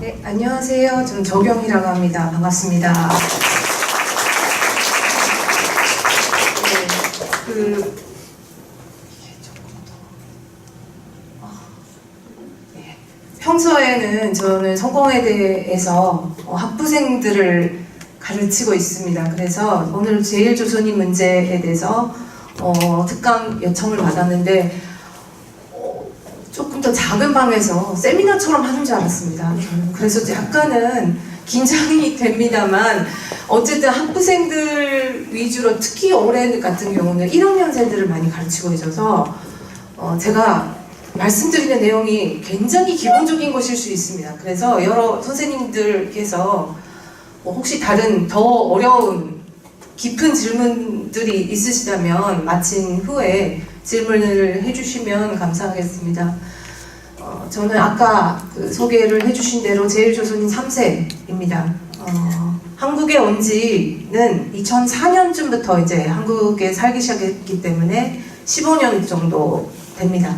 네, 안녕하세요. 저는 조경이라고 합니다. 반갑습니다. 평소에는 저는 성공에 대해서 학부생들을 가르치고 있습니다. 그래서 오늘 제1조선인 문제에 대해서 특강 요청을 받았는데 조금 더 작은 방에서 세미나처럼 하는 줄 알았습니다. 그래서 약간은 긴장이 됩니다만 어쨌든 학부생들 위주로 특히 올해 같은 경우는 1학년생들을 많이 가르치고 있어서 제가 말씀드리는 내용이 굉장히 기본적인 것일 수 있습니다. 그래서 여러 선생님들께서 혹시 다른 더 어려운 깊은 질문들이 있으시다면 마친 후에 질문을 해주시면 감사하겠습니다. 저는 아까 소개를 해주신 대로 제1조선인 3세입니다. 한국에 온 지는 2004년쯤부터 이제 한국에 살기 시작했기 때문에 15년 정도 됩니다.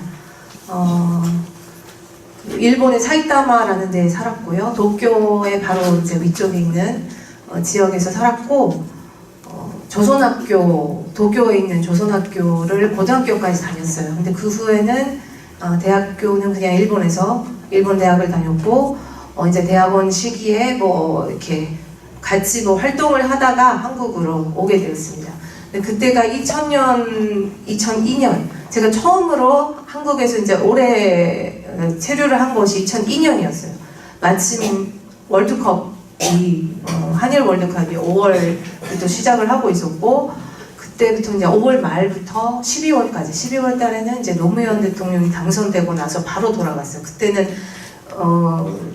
일본의 사이타마라는 데에 살았고요. 도쿄의 바로 이제 위쪽에 있는 지역에서 살았고, 조선학교, 도쿄에 있는 조선학교를 고등학교까지 다녔어요. 근데 그 후에는 대학교는 그냥 일본에서 일본 대학을 다녔고, 이제 대학원 시기에 뭐 이렇게 같이 뭐 활동을 하다가 한국으로 오게 되었습니다. 근데 그때가 2002년 제가 처음으로 한국에서 이제 올해 체류를 한 것이 2002년이었어요. 마침 월드컵이 한일 월드컵이 5월부터 시작을 하고 있었고, 그때부터 이제 5월 말부터 12월까지 12월 달에는 이제 노무현 대통령이 당선되고 나서 바로 돌아갔어요. 그때는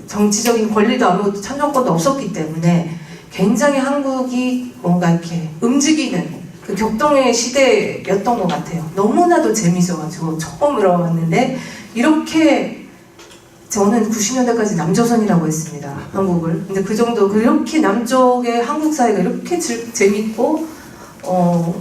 정치적인 권리도 아무것도 참정권도 없었기 때문에 굉장히 한국이 뭔가 이렇게 움직이는 그 격동의 시대였던 것 같아요. 너무나도 재밌어가지고 처음으로 왔는데, 이렇게 저는 90년대까지 남조선이라고 했습니다. 한국을. 근데 그 정도 그렇게 남쪽의 한국 사회가 이렇게 재밌고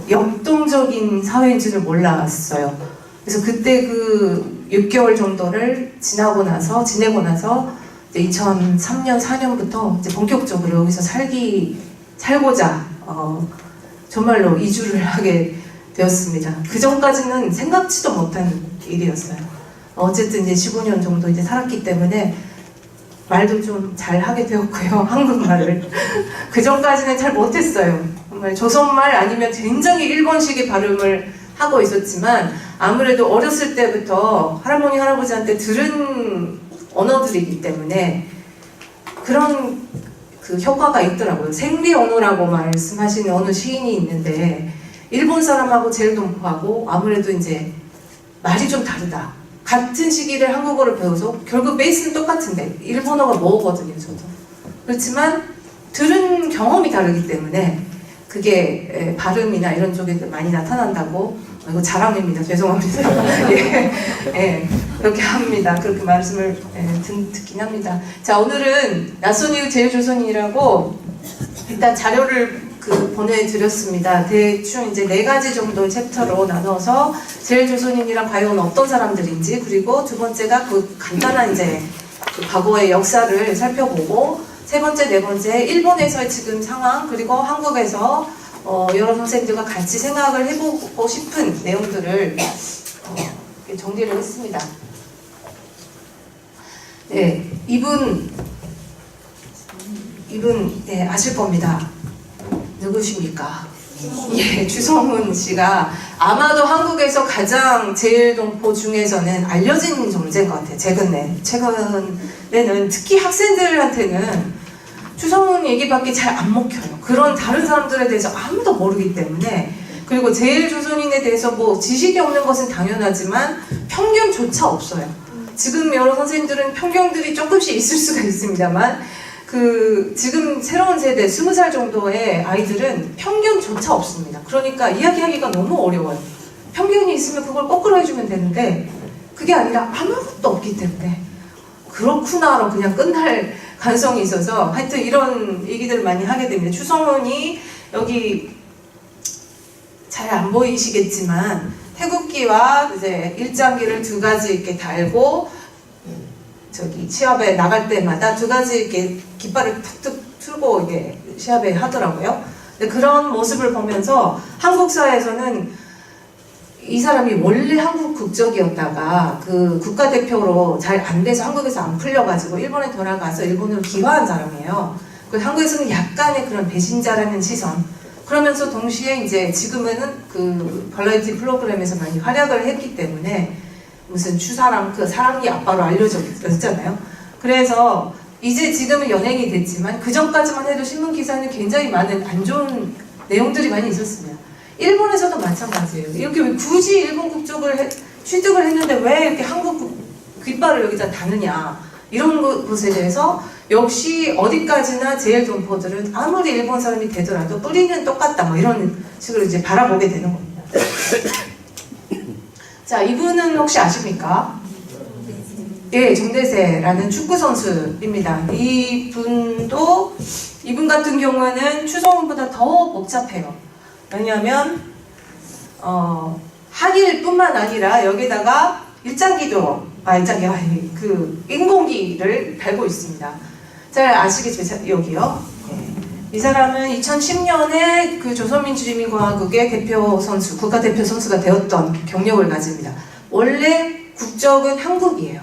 역동적인 사회인 줄을 몰랐어요. 그래서 그때 그 6개월 정도를 지내고 나서 이제 2003년 4년부터 이제 본격적으로 여기서 살고자 정말로 이주를 하게 되었습니다. 그 전까지는 생각지도 못한 일이었어요. 어쨌든 이제 15년 정도 이제 살았기 때문에 말도 좀 잘 하게 되었고요. 한국말을. 그 전까지는 잘 못했어요. 정말 조선말 아니면 굉장히 일본식의 발음을 하고 있었지만, 아무래도 어렸을 때부터 할아버지 할아버지한테 들은 언어들이기 때문에 그런 그 효과가 있더라고요. 생리 언어라고 말씀하시는 어느 시인이 있는데, 일본 사람하고 제일동포하고 아무래도 이제 말이 좀 다르다. 같은 시기를 한국어를 배워서 결국 베이스는 똑같은데 일본어가 뭐거든요, 저도. 그렇지만 들은 경험이 다르기 때문에 그게 발음이나 이런 쪽에 많이 나타난다고. 이거 자랑입니다. 죄송합니다. 예, 그렇게 합니다. 그렇게 말씀을 듣긴 합니다. 자, 오늘은 낯선 이유 제1조선이라고 일단 자료를 보내드렸습니다. 대충 이제 4가지 정도의 챕터로 나눠서 제1조선인이란 과연 어떤 사람들인지, 그리고 두 번째가 그 간단한 이제 그 과거의 역사를 살펴보고, 세 번째, 네 번째 일본에서의 지금 상황, 그리고 한국에서 여러 선생님들과 같이 생각을 해보고 싶은 내용들을 정리를 했습니다. 네, 이분 아실 겁니다. 누구십니까? 예, 주성훈 씨가 아마도 한국에서 가장 제일동포 중에서는 알려진 존재인 것 같아요. 최근에는 특히 학생들한테는 주성훈 얘기밖에 잘 안 먹혀요. 그런 다른 사람들에 대해서 아무도 모르기 때문에. 그리고 제1조선인에 대해서 뭐 지식이 없는 것은 당연하지만 편견조차 없어요. 지금 여러 선생님들은 편견들이 조금씩 있을 수가 있습니다만, 지금 새로운 세대 20살 정도의 아이들은 편견조차 없습니다. 그러니까 이야기하기가 너무 어려워요. 편견이 있으면 그걸 거꾸로 해주면 되는데 그게 아니라 아무것도 없기 때문에 그렇구나로 그냥 끝날 가능성이 있어서, 하여튼 이런 얘기들을 많이 하게 됩니다. 추성훈이 여기 잘 안 보이시겠지만 태극기와 이제 일장기를 2가지 이렇게 달고 저기 시합에 나갈 때마다 두 가지 이렇게 깃발을 툭툭 틀고 이게 시합에 하더라고요. 근데 그런 모습을 보면서 한국 사회에서는 이 사람이 원래 한국 국적이었다가 그 국가대표로 잘 안 돼서 한국에서 안 풀려가지고 일본에 돌아가서 일본으로 귀화한 사람이에요. 그 한국에서는 약간의 그런 배신자라는 시선. 그러면서 동시에 이제 지금은 그 버라이티 프로그램에서 많이 활약을 했기 때문에 무슨 추사랑 그 사랑니 아빠로 알려졌잖아요. 그래서 이제 지금은 연예인이 됐지만 그 전까지만 해도 신문 기사에는 굉장히 많은 안 좋은 내용들이 많이 있었습니다. 일본에서도 마찬가지예요. 이렇게 왜 굳이 일본 국적을 취득을 했는데 왜 이렇게 한국 깃발을 여기다 다느냐 이런 것에 대해서 역시 어디까지나 제일 동포들은 아무리 일본 사람이 되더라도 뿌리는 똑같다 뭐 이런 식으로 이제 바라보게 되는 겁니다. 자, 이분은 혹시 아십니까? 예, 정대세라는 축구 선수입니다. 이분 같은 경우는 추성훈보다 더 복잡해요. 왜냐하면 한일뿐만 아니라 여기다가 그 인공기를 달고 있습니다. 잘 아시겠죠? 여기요. 이 사람은 2010년에 그 조선민주주의민공화국의 대표 선수, 국가대표 선수가 되었던 경력을 가집니다. 원래 국적은 한국이에요.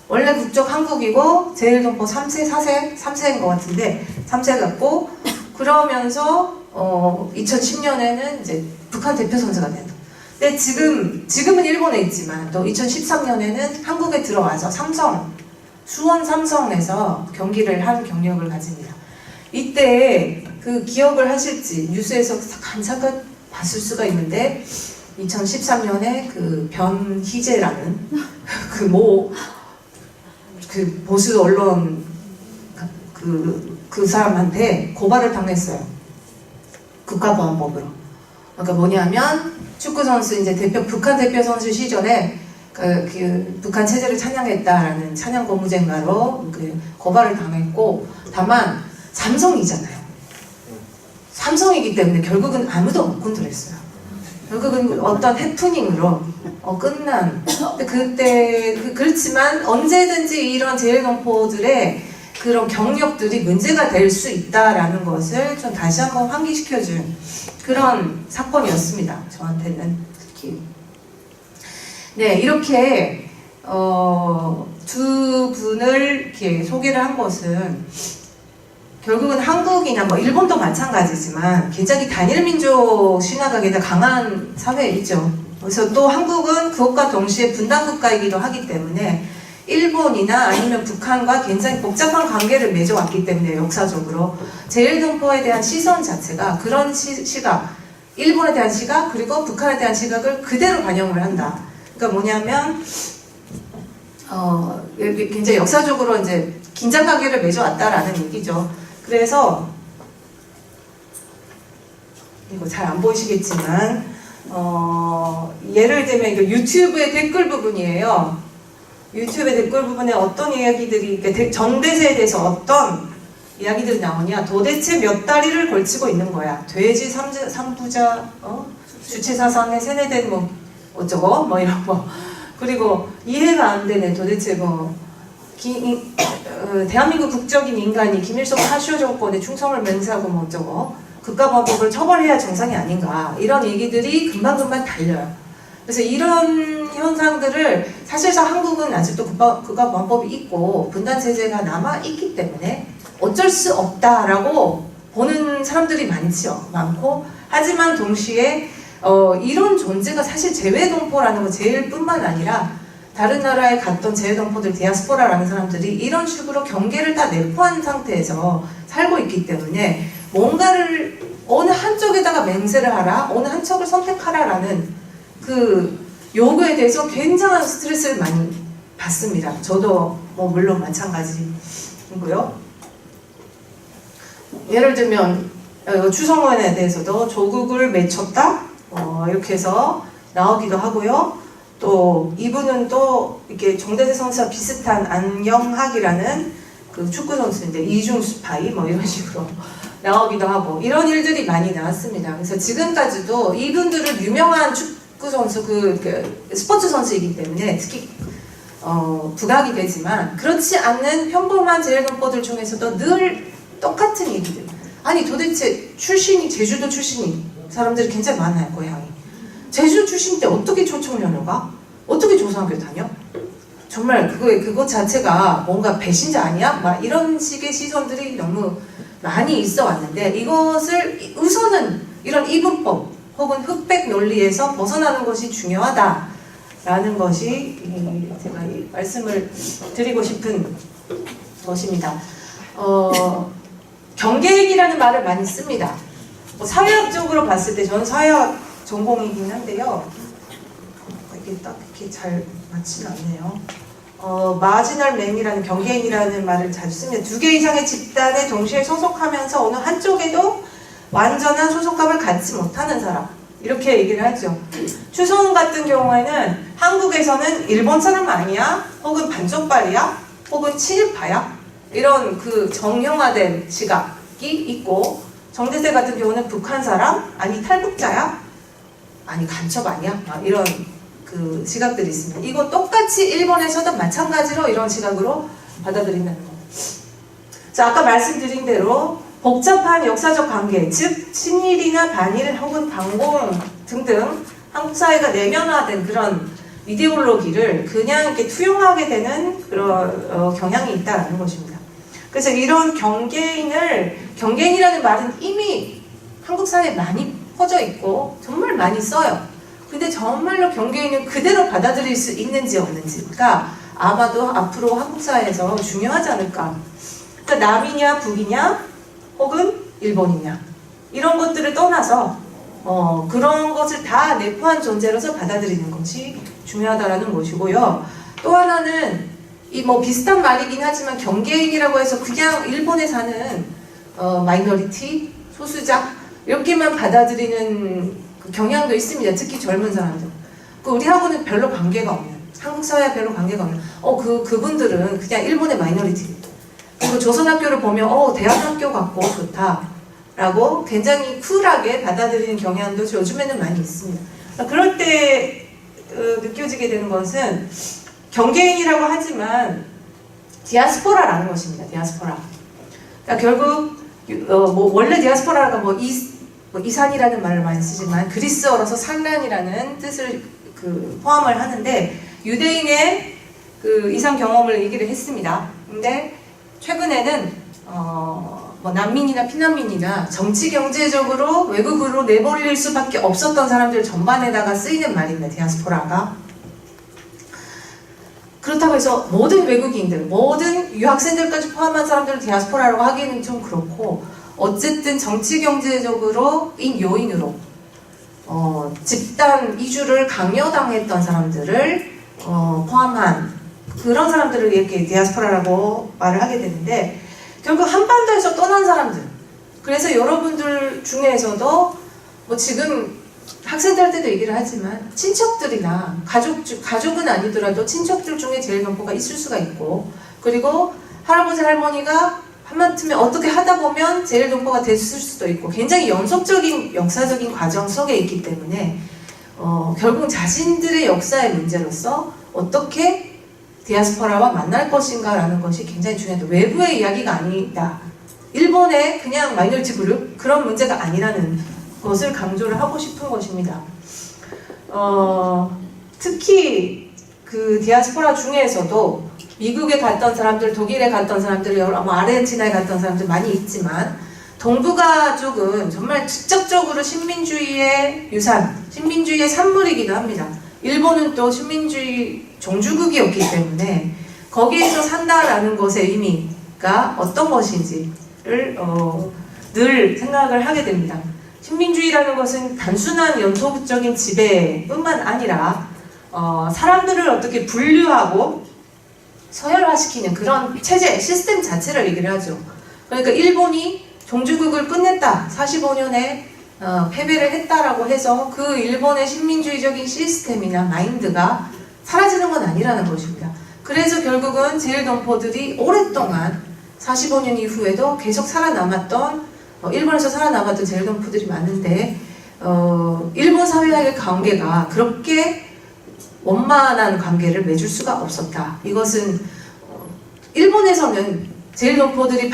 원래 국적 한국이고 제일동포 3세, 3세인 것 같은데 3세 같고 그러면서 2010년에는 이제 북한 대표 선수가 된다. 근데 지금은 일본에 있지만 또 2013년에는 한국에 들어와서 수원 삼성에서 경기를 한 경력을 가집니다. 이때 그 기억을 하실지 뉴스에서 잠깐 봤을 수가 있는데 2013년에 그 변희재라는 그 보수 언론 그 사람한테 고발을 당했어요. 국가보안법으로. 그러니까 뭐냐면 축구 선수 이제 북한 대표 선수 시절에 그 북한 체제를 찬양했다라는 찬양 고무장가로 그 고발을 당했고 다만 삼성이잖아요. 삼성이기 때문에 결국은 아무도 못 건드렸어요. 결국은 어떤 해프닝으로 끝난. 그때 그렇지만 언제든지 이런 제일동포들의 그런 경력들이 문제가 될 수 있다라는 것을 좀 다시 한번 환기시켜준 그런 사건이었습니다. 저한테는 특히. 네, 이렇게 두 분을 이렇게 소개를 한 것은 결국은 한국이나 뭐 일본도 마찬가지지만 굉장히 단일민족 신화가 굉장히 강한 사회이죠. 그래서 또 한국은 그것과 동시에 분단국가이기도 하기 때문에 일본이나 아니면 북한과 굉장히 복잡한 관계를 맺어왔기 때문에 역사적으로 제일동포에 대한 시선 자체가 그런 시각, 일본에 대한 시각 그리고 북한에 대한 시각을 그대로 반영을 한다. 그러니까 뭐냐면 굉장히 역사적으로 이제 긴장 관계를 맺어왔다라는 얘기죠. 그래서 이거 잘 안 보이시겠지만 예를 들면 이거 유튜브의 댓글 부분이에요. 유튜브의 댓글 부분에 어떤 이야기들이 정대세에 대해서 어떤 이야기들이 나오냐. 도대체 몇 다리를 걸치고 있는 거야. 돼지 삼부자 주체사상에 세뇌된 뭐 어쩌고 뭐 이런 거. 그리고 이해가 안 되네. 도대체 대한민국 국적인 인간이 김일성 파쇼 정권에 충성을 맹세하고 뭐 어쩌고 국가보안법을 처벌해야 정상이 아닌가 이런 얘기들이 금방금방 달려요. 그래서 이런 현상들을 사실상 한국은 아직도 국가보안법이 있고 분단체제가 남아있기 때문에 어쩔 수 없다라고 보는 사람들이 많고 하지만 동시에 이런 존재가 사실 재외동포라는 거 제일뿐만 아니라 다른 나라에 갔던 재외동포들 디아스포라라는 사람들이 이런 식으로 경계를 다 내포한 상태에서 살고 있기 때문에 뭔가를 어느 한쪽에다가 맹세를 하라, 어느 한쪽을 선택하라라는 그 요구에 대해서 굉장한 스트레스를 많이 받습니다. 저도 뭐 물론 마찬가지고요. 예를 들면 추성훈에 대해서도 조국을 맺혔다 이렇게 해서 나오기도 하고요. 또 이분은 또 이렇게 정대세 선수와 비슷한 안영학이라는 그 축구 선수인데 이중 스파이 뭐 이런 식으로 나오기도 하고 이런 일들이 많이 나왔습니다. 그래서 지금까지도 이분들은 유명한 축구 선수 그 스포츠 선수이기 때문에 특히 부각이 되지만 그렇지 않는 평범한 제일동포들 중에서도 늘 똑같은 얘기들. 아니 도대체 출신이 제주도 출신이 사람들이 굉장히 많아요. 고향이 제주 출신인데 어떻게 초청년을 가? 어떻게 조선학교 다녀? 정말 그것 자체가 뭔가 배신자 아니야? 막 이런 식의 시선들이 너무 많이 있어 왔는데, 이것을 우선은 이런 이분법 혹은 흑백 논리에서 벗어나는 것이 중요하다라는 것이 제가 말씀을 드리고 싶은 것입니다. 경계행위라는 말을 많이 씁니다. 사회학적으로 봤을 때 저는 사회학 전공이긴 한데요. 이게 딱 이렇게 잘 맞지는 않네요. 마지널 맨이라는 경계인이라는 말을 자주 씁니다. 2개 이상의 집단에 동시에 소속하면서 어느 한쪽에도 완전한 소속감을 갖지 못하는 사람, 이렇게 얘기를 하죠. 추성훈 같은 경우에는 한국에서는 일본 사람 아니야? 혹은 반쪽발이야? 혹은 친일파야? 이런 그 정형화된 시각이 있고, 정대세 같은 경우는 북한 사람? 아니 탈북자야? 아니 간첩 아니야? 이런 그 시각들이 있습니다. 이거 똑같이 일본에서도 마찬가지로 이런 시각으로 받아들인다는 거. 자, 아까 말씀드린 대로 복잡한 역사적 관계, 즉 친일이나 반일 혹은 반공 등등 한국 사회가 내면화된 그런 이데올로기를 그냥 이렇게 투영하게 되는 그런 경향이 있다는 것입니다. 그래서 이런 경계인이라는 말은 이미 한국 사회에 많이 퍼져 있고 정말 많이 써요. 근데 정말로 경계인은 그대로 받아들일 수 있는지 없는지가 아마도 앞으로 한국 사회에서 중요하지 않을까. 그러니까 남이냐 북이냐 혹은 일본이냐 이런 것들을 떠나서 그런 것을 다 내포한 존재로서 받아들이는 것이 중요하다라는 것이고요. 또 하나는 이 비슷한 말이긴 하지만 경계인이라고 해서 그냥 일본에 사는 마이너리티 소수자 이렇게만 받아들이는 그 경향도 있습니다. 특히 젊은 사람들. 우리하고는 별로 관계가 없는, 한국 사회와 별로 관계가 없는, 그분들은 그냥 일본의 마이너리티. 그리고 조선학교를 보면, 대한학교 같고 좋다라고 굉장히 쿨하게 받아들이는 경향도 요즘에는 많이 있습니다. 그럴 때 느껴지게 되는 것은 경계인이라고 하지만 디아스포라라는 것입니다. 디아스포라. 그러니까 결국 원래 디아스포라가 이산이라는 말을 많이 쓰지만 그리스어로서 산란이라는 뜻을 포함을 하는데 유대인의 이산 경험을 얘기를 했습니다. 근데 최근에는 난민이나 피난민이나 정치 경제적으로 외국으로 내몰릴 수밖에 없었던 사람들 전반에다가 쓰이는 말입니다. 디아스포라가. 그렇다고 해서 모든 외국인들, 모든 유학생들까지 포함한 사람들을 디아스포라라고 하기에는 좀 그렇고, 어쨌든 정치 경제적으로 요인으로 집단 이주를 강요당했던 사람들을 포함한 그런 사람들을 이렇게 디아스포라라고 말을 하게 되는데, 결국 한반도에서 떠난 사람들, 그래서 여러분들 중에서도 지금 학생들한테도 얘기를 하지만 친척들이나 가족은 아니더라도 친척들 중에 제일동포가 있을 수가 있고, 그리고 할아버지 할머니가 하마터면 어떻게 하다 보면 제일동포가 됐을 수도 있고, 굉장히 연속적인 역사적인 과정 속에 있기 때문에 결국 자신들의 역사의 문제로서 어떻게 디아스포라와 만날 것인가 라는 것이 굉장히 중요합니다. 외부의 이야기가 아니다. 일본의 그냥 마이너리티 그룹 그런 문제가 아니라는 것을 강조를 하고 싶은 것입니다. 특히 그 디아스포라 중에서도 미국에 갔던 사람들, 독일에 갔던 사람들, 아르헨티나에 갔던 사람들 많이 있지만 동북아 쪽은 정말 직접적으로 신민주의의 유산, 신민주의의 산물이기도 합니다. 일본은 또 신민주의 종주국이었기 때문에 거기에서 산다라는 것의 의미가 어떤 것인지를 늘 생각을 하게 됩니다. 신민주의라는 것은 단순한 연속적인 지배뿐만 아니라 사람들을 어떻게 분류하고 서열화시키는 그런 체제, 시스템 자체를 얘기를 하죠. 그러니까 일본이 종주국을 끝냈다, 45년에 패배를 했다라고 해서 그 일본의 신민주의적인 시스템이나 마인드가 사라지는 건 아니라는 것입니다. 그래서 결국은 제일동포들이 오랫동안 45년 이후에도 계속 살아남았던, 일본에서 살아남았던 제일동포들이 많은데 일본 사회와의 관계가 그렇게 원만한 관계를 맺을 수가 없었다. 이것은 일본에서는 제일동포들이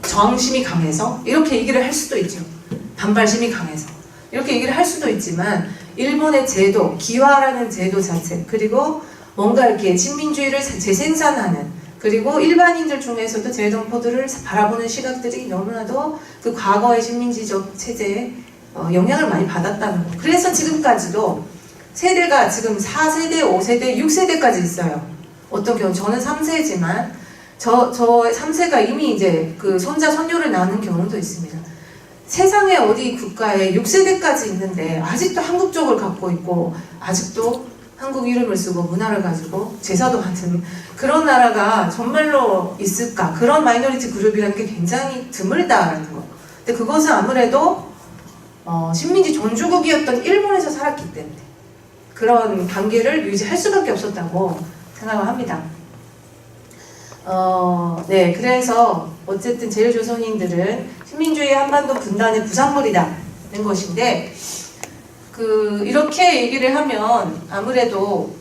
저항심이 강해서 이렇게 얘기를 할 수도 있죠. 반발심이 강해서 이렇게 얘기를 할 수도 있지만 일본의 제도, 기화라는 제도 자체, 그리고 뭔가 이렇게 친민주의를 재생산하는, 그리고 일반인들 중에서도 제일동포들을 바라보는 시각들이 너무나도 그 과거의 식민지적 체제에 영향을 많이 받았다는 거. 그래서 지금까지도 세대가 지금 4세대, 5세대, 6세대까지 있어요. 어떤 경우 저는 3세지만 저 3세가 이미 이제 그 손자, 손녀를 낳는 경우도 있습니다. 세상에 어디 국가에 6세대까지 있는데 아직도 한국적을 갖고 있고 아직도 한국 이름을 쓰고 문화를 가지고 제사도 하는 그런 나라가 정말로 있을까? 그런 마이너리티 그룹이라는 게 굉장히 드물다라는 거. 근데 그것은 아무래도 식민지 전주국이었던 일본에서 살았기 때문에 그런 관계를 유지할 수밖에 없었다고 생각을 합니다. 네, 그래서 어쨌든 제일조선인들은 식민주의 한반도 분단의 부산물이다는 것인데, 이렇게 얘기를 하면 아무래도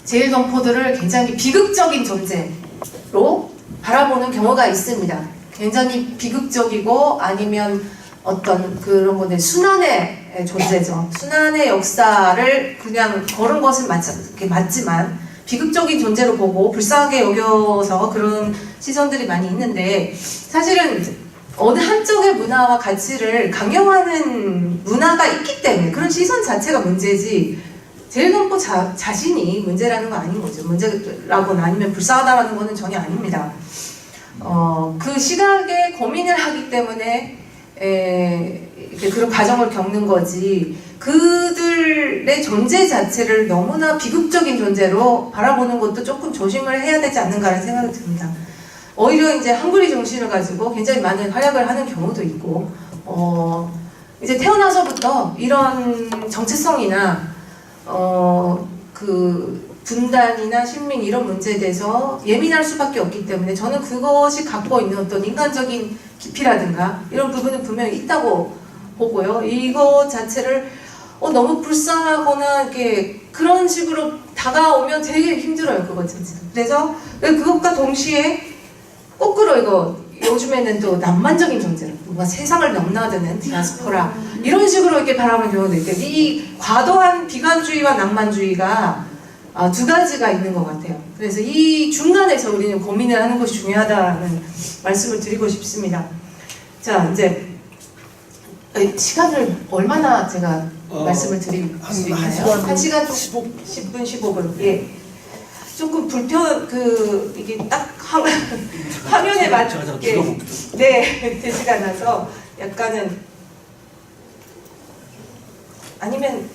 제일동포들을 굉장히 비극적인 존재로 바라보는 경우가 있습니다. 굉장히 비극적이고 아니면 어떤 그런 건데 순환의 존재죠. 순환의 역사를 그냥 걸은 것은 맞지만 비극적인 존재로 보고 불쌍하게 여겨서 그런 시선들이 많이 있는데, 사실은 어느 한쪽의 문화와 가치를 강요하는 문화가 있기 때문에 그런 시선 자체가 문제지 제일동포 자신이 문제라는 건 아닌 거죠. 문제라거나 아니면 불쌍하다라는 거는 전혀 아닙니다. 그 시각에 고민을 하기 때문에 그런 과정을 겪는 거지, 그들의 존재 자체를 너무나 비극적인 존재로 바라보는 것도 조금 조심을 해야 되지 않는가라는 생각이 듭니다. 오히려 이제 한글이 정신을 가지고 굉장히 많은 활약을 하는 경우도 있고, 이제 태어나서부터 이런 정체성이나 그 분단이나 식민 이런 문제에 대해서 예민할 수밖에 없기 때문에 저는 그것이 갖고 있는 어떤 인간적인 깊이라든가 이런 부분은 분명히 있다고 보고요. 이거 자체를 너무 불쌍하거나 이렇게 그런 식으로 다가오면 되게 힘들어요, 그것 자체. 그래서 그것과 동시에 거꾸로 이거 요즘에는 또 낭만적인 존재로 뭔가 세상을 넘나드는 디아스포라 이런 식으로 이렇게 바라보는 경우도 있고, 이 과도한 비관주의와 낭만주의가 두 가지가 있는 것 같아요. 그래서 이 중간에서 우리는 고민을 하는 것이 중요하다는 말씀을 드리고 싶습니다. 자, 이제 시간을 얼마나 제가 말씀을 드릴 수 있나요? 1시간 10분, 15분. 예. 조금 이게 딱 화면에 맞게 네, 되지가 않아서 약간은 아니면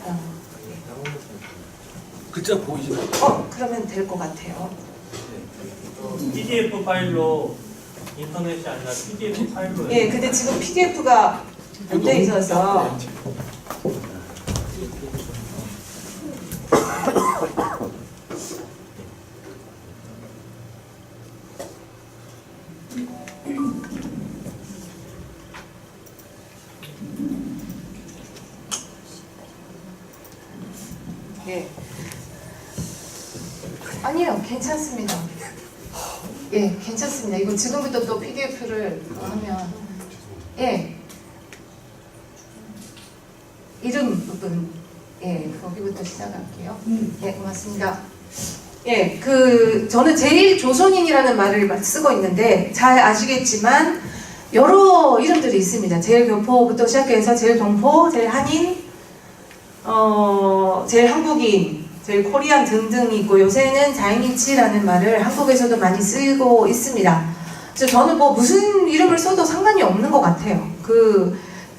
글자 보이죠? 그러면 될 것 같아요. PDF 파일로 인터넷이 아니라 PDF 파일로. 예, 근데 지금 PDF가 안 돼 있어서. 예. 아니요, 괜찮습니다. 예, 괜찮습니다. 이거 지금부터 또 PDF를 하면, 예. 이름 부분, 예, 거기부터 시작할게요. 예, 고맙습니다. 예, 저는 제일조선인이라는 말을 쓰고 있는데, 잘 아시겠지만, 여러 이름들이 있습니다. 제일교포부터 시작해서 제일동포, 제일한인, 제일한국인, 제일코리안 등등이 있고, 요새는 자이니치라는 말을 한국에서도 많이 쓰고 있습니다. 그래서 저는 무슨 이름을 써도 상관이 없는 것 같아요.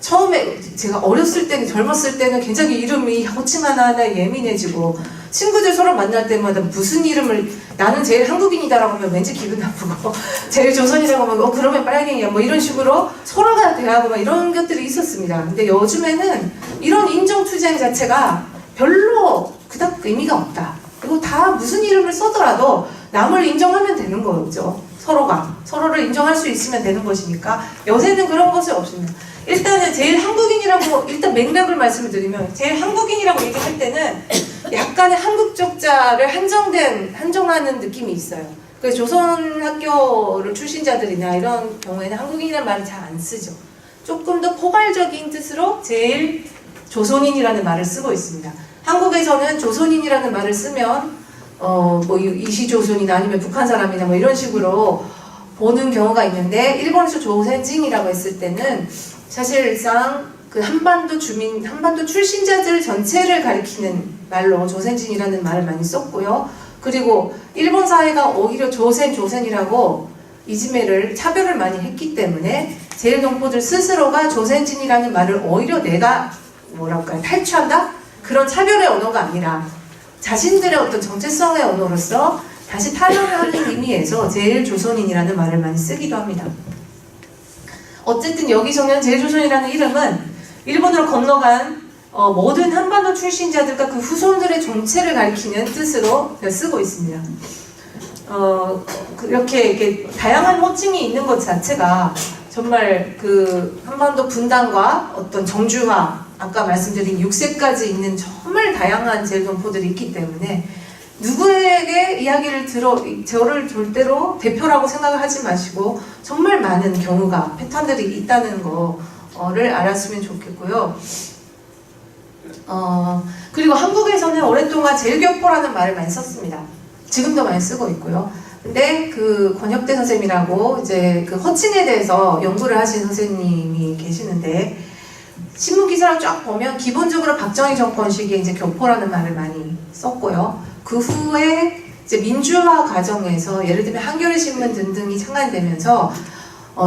처음에 제가 어렸을 때는, 젊었을 때는 굉장히 이름이 호칭 하나하나에 예민해지고, 친구들 서로 만날 때마다 무슨 이름을, 나는 제일 한국인이다라고 하면 왠지 기분 나쁘고, 제일 조선이라고 하면 그러면 빨갱이야 이런 식으로 서로가 대하고 이런 것들이 있었습니다. 근데 요즘에는 이런 인정투쟁 자체가 별로 그닥 의미가 없다. 그리고 다 무슨 이름을 써더라도 남을 인정하면 되는 거죠. 서로를 인정할 수 있으면 되는 것이니까 요새는 그런 것이 없습니다. 일단은 제일 한국인이라고 일단 맥락을 말씀을 드리면 제일 한국인이라고 얘기할 때는 약간의 한국적자를 한정하는 느낌이 있어요. 그래서 조선 학교를 출신자들이나 이런 경우에는 한국인이라는 말을 잘 안 쓰죠. 조금 더 포괄적인 뜻으로 제일 조선인이라는 말을 쓰고 있습니다. 한국에서는 조선인이라는 말을 쓰면 뭐 이시조선이나 아니면 북한 사람이나 뭐 이런 식으로 보는 경우가 있는데 일본에서 조센징이라고 했을 때는 사실상 그 한반도 출신자들 전체를 가리키는 말로 조센징이라는 말을 많이 썼고요. 그리고 일본 사회가 오히려 조센이라고 이지메를 차별을 많이 했기 때문에 제일동포들 스스로가 조센진이라는 말을 오히려 내가 뭐랄까요 탈취한다? 그런 차별의 언어가 아니라 자신들의 어떤 정체성의 언어로서 다시 탄원하는 의미에서 제일조선인이라는 말을 많이 쓰기도 합니다. 어쨌든 여기서는 제일조선이라는 이름은 일본으로 건너간 모든 한반도 출신자들과 그 후손들의 정체를 가리키는 뜻으로 쓰고 있습니다. 이렇게 다양한 호칭이 있는 것 자체가 정말 그 한반도 분단과 어떤 정주화, 아까 말씀드린 6세까지 있는 정말 다양한 제일동포들이 있기 때문에 누구에게 이야기를 저를 절대로 대표라고 생각을 하지 마시고 정말 많은 경우가 패턴들이 있다는 거를 알았으면 좋겠고요. 그리고 한국에서는 오랫동안 제일교포라는 말을 많이 썼습니다. 지금도 많이 쓰고 있고요. 근데 그 권혁대 선생님이라고 이제 그 호칭에 대해서 연구를 하신 선생님이 계시는데 신문 기사를 쫙 보면 기본적으로 박정희 정권 시기에 이제 교포라는 말을 많이 썼고요. 그 후에 이제 민주화 과정에서 예를 들면 한겨레 신문 등등이 창간되면서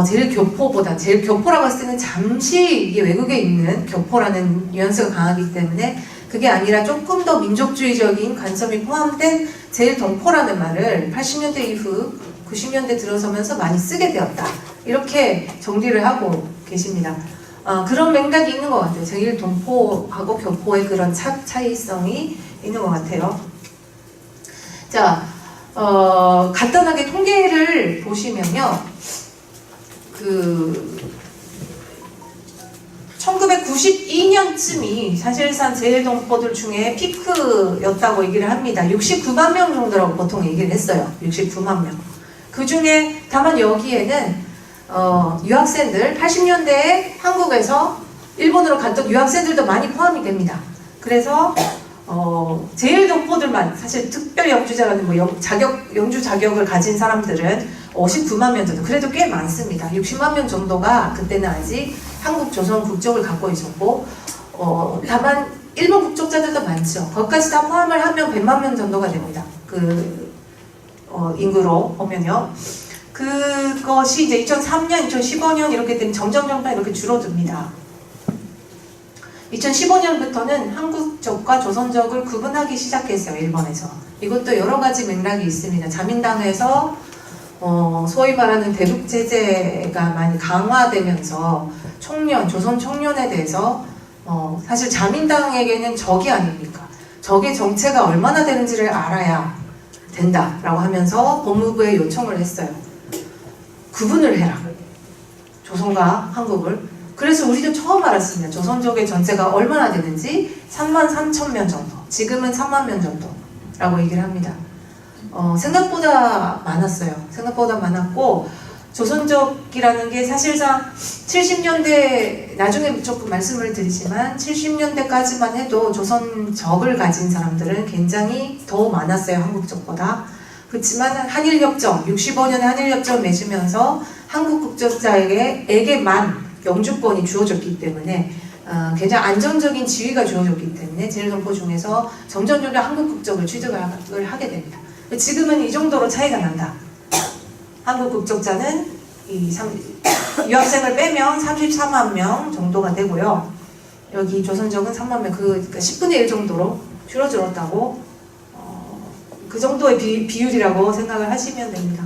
제일 교포라고 했을 때는 잠시 이게 외국에 있는 교포라는 뉘앙스가 강하기 때문에 그게 아니라 조금 더 민족주의적인 관점이 포함된 제일동포라는 말을 80년대 이후 90년대 들어서면서 많이 쓰게 되었다. 이렇게 정리를 하고 계십니다. 그런 맥락이 있는 것 같아요. 제일동포하고 교포의 그런 차이성이 있는 것 같아요. 자, 간단하게 통계를 보시면요. 1992년쯤이 사실상 제일동포들 중에 피크였다고 얘기를 합니다. 69만 명 정도라고 보통 얘기를 했어요. 69만 명. 그 중에 다만 여기에는 유학생들, 80년대에 한국에서 일본으로 갔던 유학생들도 많이 포함이 됩니다. 그래서 제일동포들만 사실 특별 영주자라는 영주 자격을 가진 사람들은 59만 명 정도, 그래도 꽤 많습니다. 60만 명 정도가 그때는 아직 한국 조선 국적을 갖고 있었고, 다만 일본 국적자들도 많죠. 거기까지 다 포함을 하면 100만 명 정도가 됩니다. 인구로 보면요. 그것이 이제 2003년, 2015년 이렇게 되면 점점 이렇게 줄어듭니다. 2015년부터는 한국적과 조선적을 구분하기 시작했어요. 일본에서. 이것도 여러 가지 맥락이 있습니다. 자민당에서 소위 말하는 대북 제재가 많이 강화되면서 조선 청년에 대해서 사실 자민당에게는 적이 아닙니까? 적의 정체가 얼마나 되는지를 알아야 된다라고 하면서 법무부에 요청을 했어요. 구분을 해라. 조선과 한국을. 그래서 우리도 처음 알았습니다. 조선족의 전체가 얼마나 되는지 33,000명 정도. 지금은 3만 명 정도라고 얘기를 합니다. 생각보다 많았어요. 생각보다 많았고 조선족이라는 게 사실상 70년대 나중에 조금 말씀을 드리지만 70년대까지만 해도 조선적을 가진 사람들은 굉장히 더 많았어요. 한국적보다. 그렇지만 한일협정 65년에 한일협정을 맺으면서 한국 국적자에게만 영주권이 주어졌기 때문에 굉장히 안정적인 지위가 주어졌기 때문에 제일동포 중에서 점점 한국 국적을 취득을 하게 됩니다. 지금은 이 정도로 차이가 난다. 한국 국적자는 유학생을 빼면 34만 명 정도가 되고요. 여기 조선족은 3만 명, 그러니까 10분의 1 정도로 줄어들었다고 그 정도의 비율이라고 생각을 하시면 됩니다.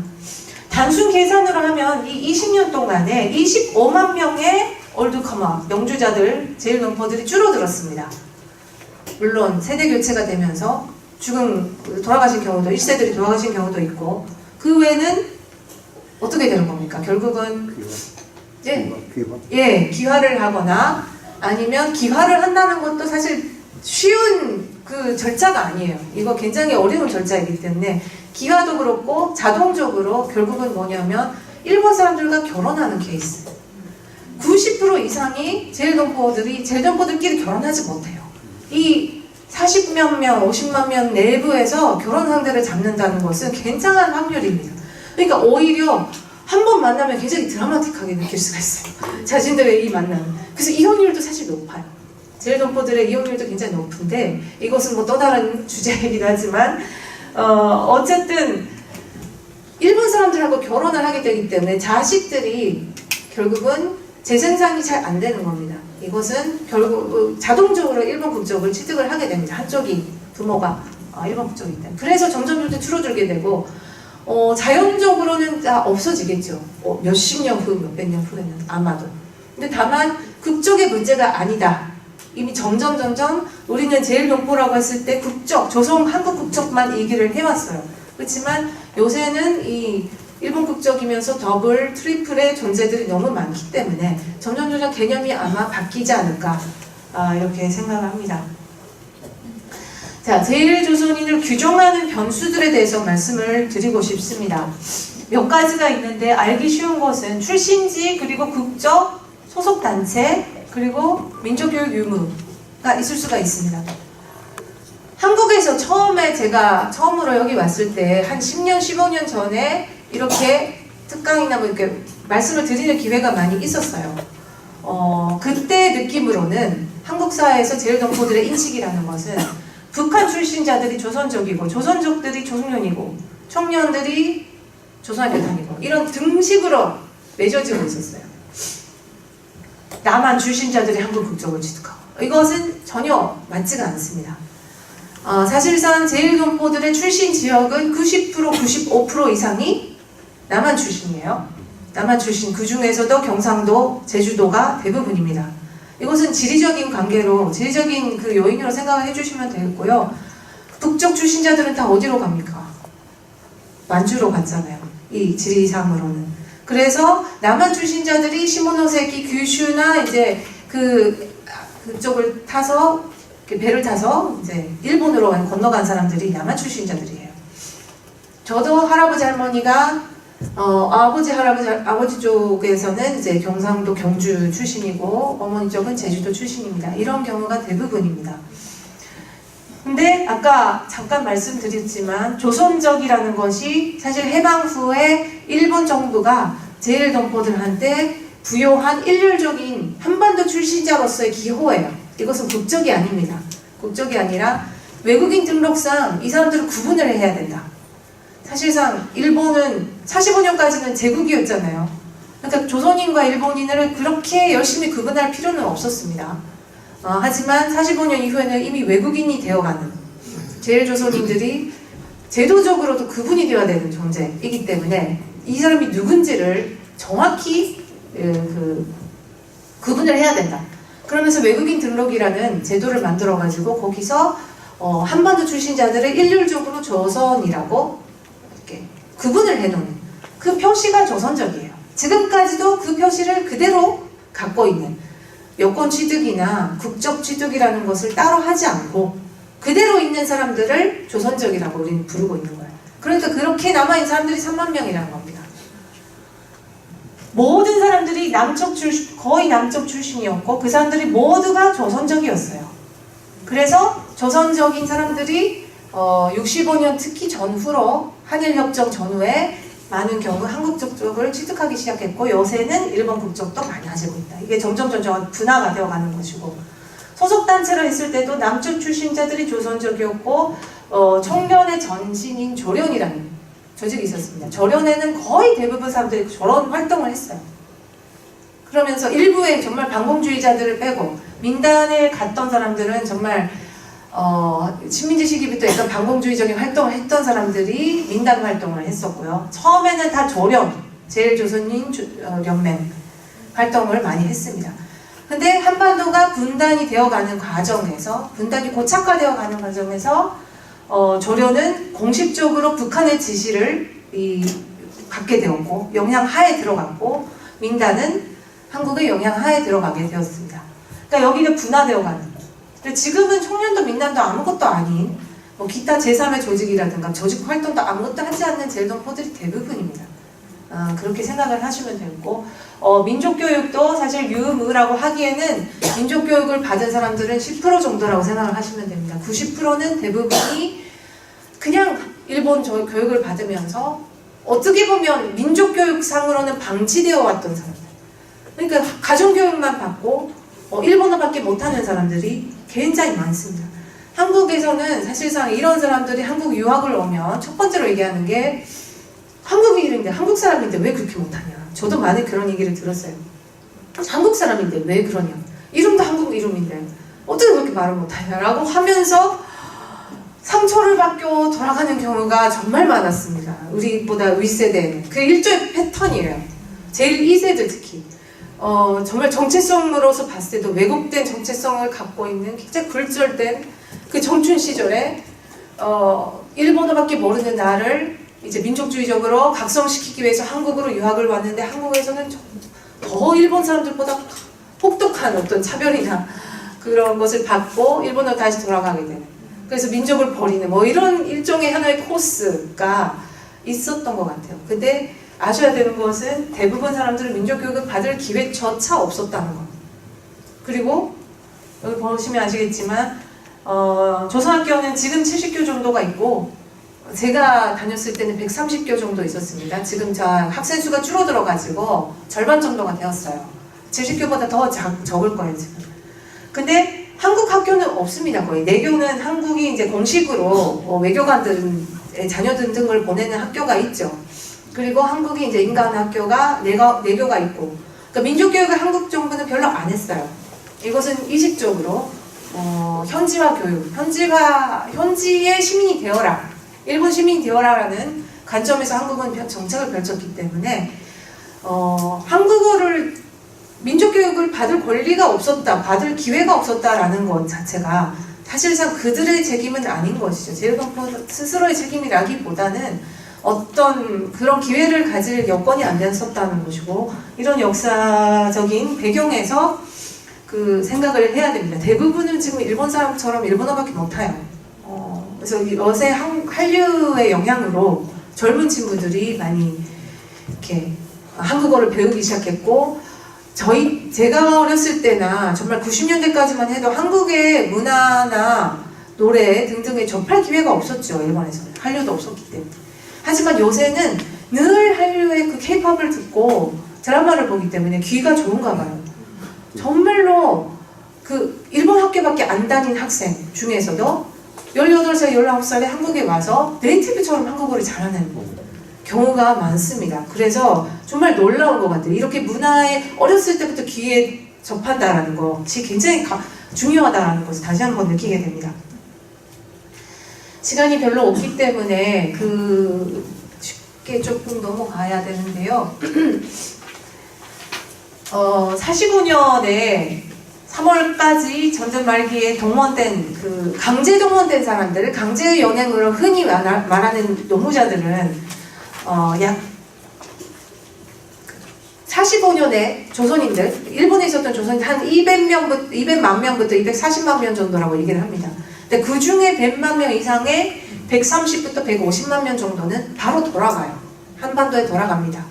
단순 계산으로 하면 이 20년 동안에 25만 명의 올드커머, 영주자들, 제일동포들이 줄어들었습니다. 물론 세대 교체가 되면서 돌아가신 경우도, 1세들이 돌아가신 경우도 있고, 그 외에는 어떻게 되는 겁니까? 결국은 이제 귀화? 예, 귀화를 하거나 아니면 귀화를 한다는 것도 사실 쉬운 그 절차가 아니에요. 이거 굉장히 어려운 절차이기 때문에 귀화도 그렇고 자동적으로 결국은 뭐냐면 일본 사람들과 결혼하는 케이스. 90% 이상이 제일동포들끼리 결혼하지 못해요. 이 40몇 명, 50만 명 내부에서 결혼 상대를 잡는다는 것은 굉장한 확률입니다. 그러니까 오히려 한 번 만나면 굉장히 드라마틱하게 느낄 수가 있어요. 자신들의 이 만남. 그래서 이혼율도 사실 높아요. 제일동포들의 이혼율도 굉장히 높은데 이것은 뭐 또 다른 주제이긴 하지만 어쨌든 일본 사람들하고 결혼을 하게 되기 때문에 자식들이 결국은 재생산이 잘 안 되는 겁니다. 이것은 결국 자동적으로 일본 국적을 취득을 하게 됩니다. 한쪽이 부모가 일본 국적이기 때문에. 그래서 점점 줄어들게 되고 자연적으로는 다 없어지겠죠. 몇십 년 후, 몇백 년 후에는 아마도. 근데 다만 국적의 문제가 아니다. 이미 점점 우리는 제일동포라고 했을 때 국적, 조선 한국 국적만 얘기를 해왔어요. 그렇지만 요새는 이 일본 국적이면서 더블, 트리플의 존재들이 너무 많기 때문에 점점 개념이 아마 바뀌지 않을까 이렇게 생각을 합니다. 자, 제일조선인을 규정하는 변수들에 대해서 말씀을 드리고 싶습니다. 몇 가지가 있는데 알기 쉬운 것은 출신지, 그리고 국적, 소속단체, 그리고 민족교육 유무가 있을 수가 있습니다. 한국에서 제가 처음으로 여기 왔을 때 한 10년, 15년 전에 이렇게 특강이나 뭐 이렇게 말씀을 드리는 기회가 많이 있었어요. 그때 느낌으로는 한국 사회에서 제일동포들의 인식이라는 것은 북한 출신자들이 조선족이고 조선족들이 조선년이고 청년들이 조선여당이고 이런 등식으로 맺어지고 있었어요. 남한 출신자들이 한국 국적을 취득하고 이것은 전혀 맞지가 않습니다. 사실상 제일동포들의 출신 지역은 90%, 95% 이상이 남한 출신이에요. 남한 출신, 그 중에서도 경상도, 제주도가 대부분입니다. 이것은 지리적인 관계로, 지리적인 그 요인으로 생각을 해주시면 되겠고요. 북쪽 출신자들은 다 어디로 갑니까? 만주로 갔잖아요. 이 지리상으로는. 그래서 남한 출신자들이 시모노세키, 규슈나 이제 그쪽을 타서 배를 타서 이제 일본으로 건너간 사람들이 남한 출신자들이에요. 저도 할아버지 할머니가 아버지 쪽에서는 이제 경상도 경주 출신이고 어머니 쪽은 제주도 출신입니다. 이런 경우가 대부분입니다. 근데 아까 잠깐 말씀드렸지만 조선족이라는 것이 사실 해방 후에 일본 정부가 제일동포들한테 부여한 일률적인 한반도 출신자로서의 기호예요. 이것은 국적이 아닙니다. 국적이 아니라 외국인 등록상 이 사람들을 구분을 해야 된다. 사실상 일본은 45년까지는 제국이었잖아요. 그러니까 조선인과 일본인을 그렇게 열심히 구분할 필요는 없었습니다. 하지만 45년 이후에는 이미 외국인이 되어가는 제일조선인들이 제도적으로도 구분이 되어야 되는 존재이기 때문에 이 사람이 누군지를 정확히 구분을 해야 된다. 그러면서 외국인 등록이라는 제도를 만들어가지고 거기서 한반도 출신자들을 일률적으로 조선이라고 이렇게 구분을 해놓는 그 표시가 조선적이에요. 지금까지도 그 표시를 그대로 갖고 있는 여권 취득이나 국적 취득이라는 것을 따로 하지 않고 그대로 있는 사람들을 조선적이라고 우리는 부르고 있는 거예요. 그러니까 그렇게 남아있는 사람들이 3만 명이라는 겁니다. 모든 사람들이 거의 남쪽 출신이었고 그 사람들이 모두가 조선적이었어요. 그래서 조선적인 사람들이 65년 특히 전후로 한일협정 전후에 많은 경우 한국 국적을 취득하기 시작했고 요새는 일본 국적도 많아지고 있다. 이게 점점 분화가 되어가는 것이고 소속단체로 있을 때도 남쪽 출신자들이 조선적이었고 청년의 전신인 조련이라는 조직이 있었습니다. 조련에는 거의 대부분 사람들이 저런 활동을 했어요. 그러면서 일부의 정말 반공주의자들을 빼고 민단에 갔던 사람들은 정말 식민지 시기부터 약간 반공주의적인 활동을 했던 사람들이 민단 활동을 했었고요. 처음에는 다 조련, 제일조선인 연맹 활동을 많이 했습니다. 근데 한반도가 분단이 되어가는 과정에서 분단이 고착화되어가는 과정에서 조련은 공식적으로 북한의 지시를 갖게 되었고 영향하에 들어갔고 민단은 한국의 영향하에 들어가게 되었습니다. 그러니까 여기가 분화되어가는. 근데 지금은 청년도 민단도 아무것도 아닌 뭐 기타 제3의 조직이라든가 조직 활동도 아무것도 하지 않는 젤동포들이 대부분입니다. 그렇게 생각을 하시면 되고 민족교육도 사실 유무라고 하기에는 민족교육을 받은 사람들은 10% 정도라고 생각을 하시면 됩니다. 90%는 대부분이 그냥 일본 교육을 받으면서 어떻게 보면 민족교육상으로는 방치되어 왔던 사람들, 그러니까 가정교육만 받고 일본어밖에 못하는 사람들이 굉장히 많습니다. 한국에서는 사실상 이런 사람들이 한국 유학을 오면 첫 번째로 얘기하는 게 한국인인데 한국 사람인데 왜 그렇게 못하냐. 저도 많은 그런 얘기를 들었어요. 한국 사람인데 왜 그러냐. 이름도 한국 이름인데 어떻게 그렇게 말을 못하냐 라고 하면서 상처를 받고 돌아가는 경우가 정말 많았습니다. 우리보다 윗세대는. 그게 일종의 패턴이에요. 제일 2세대 특히. 정말 정체성으로서 봤을 때도 왜곡된 정체성을 갖고 있는 굉장히 굴절된 그 청춘 시절에 일본어밖에 모르는 나를 이제 민족주의적으로 각성시키기 위해서 한국으로 유학을 왔는데 한국에서는 더 일본 사람들보다 혹독한 어떤 차별이나 그런 것을 받고 일본으로 다시 돌아가게 되는, 그래서 민족을 버리는 뭐 이런 일종의 하나의 코스가 있었던 것 같아요. 근데 아셔야 되는 것은 대부분 사람들은 민족교육을 받을 기회조차 없었다는 것. 그리고 여기 보시면 아시겠지만 조선학교는 지금 70교 정도가 있고 제가 다녔을 때는 130교 정도 있었습니다. 지금 학생 수가 줄어들어가지고 절반 정도가 되었어요. 70교보다 더 적을 거예요 지금. 근데 한국 학교는 없습니다. 거의 내교는 한국이 이제 공식으로 외교관들 자녀들 등을 보내는 학교가 있죠. 그리고 한국이 이제 인간 학교가 내교가 있고, 그러니까 민족교육을 한국 정부는 별로 안 했어요. 이것은 의식적으로 현지화 교육, 현지의 시민이 되어라, 일본 시민이 되어라라는 관점에서 한국은 정책을 펼쳤기 때문에 한국어를 민족교육을 받을 권리가 없었다, 받을 기회가 없었다라는 것 자체가 사실상 그들의 책임은 아닌 것이죠. 제1동포 스스로의 책임이라기보다는 어떤 그런 기회를 가질 여건이 안 됐었다는 것이고, 이런 역사적인 배경에서 그 생각을 해야 됩니다. 대부분은 지금 일본 사람처럼 일본어밖에 못해요. 그래서 요새 한류의 영향으로 젊은 친구들이 많이 이렇게 한국어를 배우기 시작했고, 제가 어렸을 때나 정말 90년대까지만 해도 한국의 문화나 노래 등등에 접할 기회가 없었죠. 일본에서는 한류도 없었기 때문에. 하지만 요새는 늘 한류의 그 케이팝을 듣고 드라마를 보기 때문에 귀가 좋은가 봐요. 정말로 그 일본 학교밖에 안 다닌 학생 중에서도 18살, 19살에 한국에 와서 네이티브처럼 한국어를 잘하는 경우가 많습니다. 그래서 정말 놀라운 것 같아요. 이렇게 문화에 어렸을 때부터 귀에 접한다라는 것이 굉장히 중요하다는 것을 다시 한번 느끼게 됩니다. 시간이 별로 없기 때문에 쉽게 조금 넘어가야 되는데요. 45년에 3월까지 전쟁 말기에 동원된 강제 동원된 사람들을 강제 연행으로 흔히 말하는 노무자들은 약 45년에 조선인들, 일본에 있었던 조선인들 한 200만 명부터 240만 명 정도라고 얘기를 합니다. 근데 그 중에 100만 명 이상의 130부터 150만 명 정도는 바로 돌아가요. 한반도에 돌아갑니다.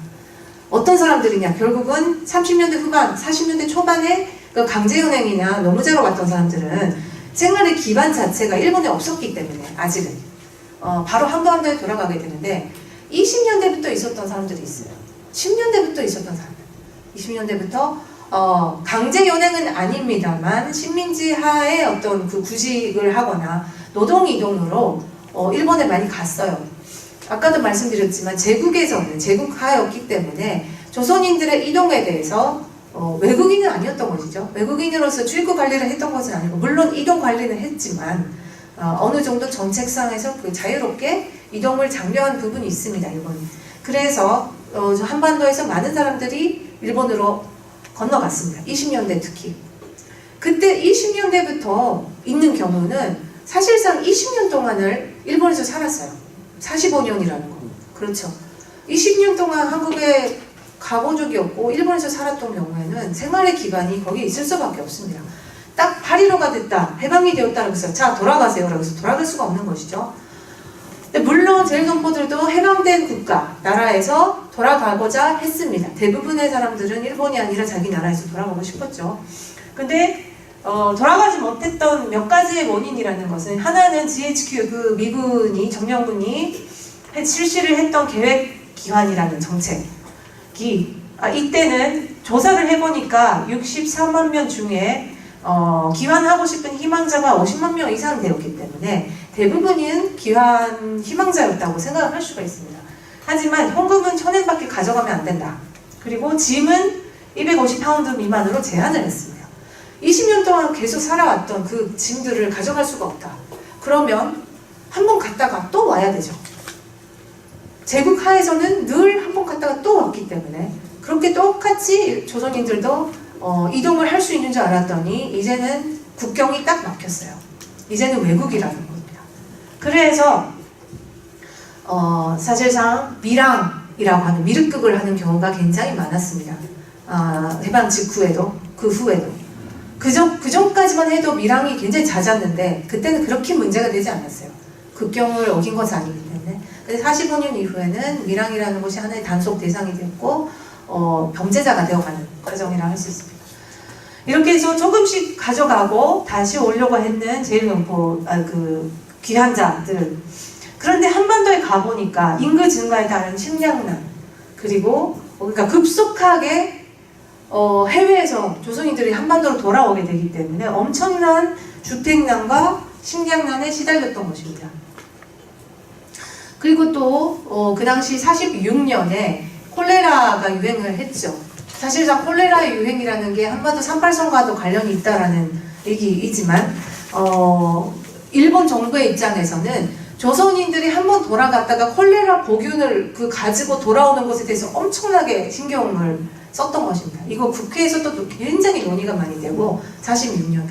어떤 사람들이냐? 결국은 30년대 후반, 40년대 초반에 그 강제연행이나 노무자로 왔던 사람들은 생활의 기반 자체가 일본에 없었기 때문에 아직은 바로 한반도에 돌아가게 되는데 20년대부터 있었던 사람들이 있어요. 10년대부터 있었던 사람들. 20년대부터 강제 연행은 아닙니다만 식민지 하에 어떤 그 구직을 하거나 노동 이동으로 일본에 많이 갔어요. 아까도 말씀드렸지만 제국에서는 제국하였기 때문에 조선인들의 이동에 대해서 외국인은 아니었던 것이죠. 외국인으로서 출국 관리를 했던 것은 아니고, 물론 이동 관리는 했지만 어느 정도 정책상에서 자유롭게 이동을 장려한 부분이 있습니다. 일본이. 그래서 한반도에서 많은 사람들이 일본으로 건너갔습니다. 20년대 특히. 그때 20년대부터 있는 경우는 사실상 20년 동안을 일본에서 살았어요. 45년이라는 거. 그렇죠. 20년 동안 한국에 가본 적이 없고 일본에서 살았던 경우에는 생활의 기반이 거기에 있을 수밖에 없습니다. 딱 8.15가 됐다, 해방이 되었다고 해서 자 돌아가세요라고 해서 돌아갈 수가 없는 것이죠. 근데 물론 제일동포들도 해방된 국가, 나라에서 돌아가고자 했습니다. 대부분의 사람들은 일본이 아니라 자기 나라에서 돌아가고 싶었죠. 근데 돌아가지 못했던 몇 가지의 원인이라는 것은, 하나는 GHQ, 그 미군이, 정령군이 실시를 했던 계획기환이라는 정책이, 이때는 조사를 해보니까 64만 명 중에 기환하고 싶은 희망자가 50만 명 이상 되었기 때문에 대부분은 기환 희망자였다고 생각을 할 수가 있습니다. 하지만 헌금은 1,000엔밖에 가져가면 안 된다. 그리고 짐은 250파운드 미만으로 제한을 했습니다. 20년 동안 계속 살아왔던 그 짐들을 가져갈 수가 없다. 그러면 한 번 갔다가 또 와야 되죠. 제국 하에서는 늘 한 번 갔다가 또 왔기 때문에 그렇게 똑같이 조선인들도 이동을 할 수 있는 줄 알았더니 이제는 국경이 딱 막혔어요. 이제는 외국이라는 겁니다. 그래서 사실상 밀항이라고 하는 미륵급을 하는 경우가 굉장히 많았습니다. 해방 직후에도 그 후에도 그 전까지만 해도 밀항이 굉장히 잦았는데 그때는 그렇게 문제가 되지 않았어요. 국경을 어긴 것은 아니기 때문에. 근데 45년 이후에는 밀항이라는 것이 하나의 단속 대상이 됐고 범죄자가 되어가는 과정이라 할 수 있습니다. 이렇게 해서 조금씩 가져가고 다시 오려고 했는 제일동포 그 귀환자들. 그런데 한반도에 가보니까 인구 증가에 따른 식량난, 그리고 그러니까 급속하게 해외에서 조선인들이 한반도로 돌아오게 되기 때문에 엄청난 주택난과 식량난에 시달렸던 것입니다. 그리고 또 그 당시 46년에 콜레라가 유행을 했죠. 사실상 콜레라의 유행이라는 게 한반도 38선과도 관련이 있다라는 얘기이지만 일본 정부의 입장에서는 조선인들이 한번 돌아갔다가 콜레라 보균을 가지고 돌아오는 것에 대해서 엄청나게 신경을 썼던 것입니다. 이거 국회에서도 굉장히 논의가 많이 되고 46년에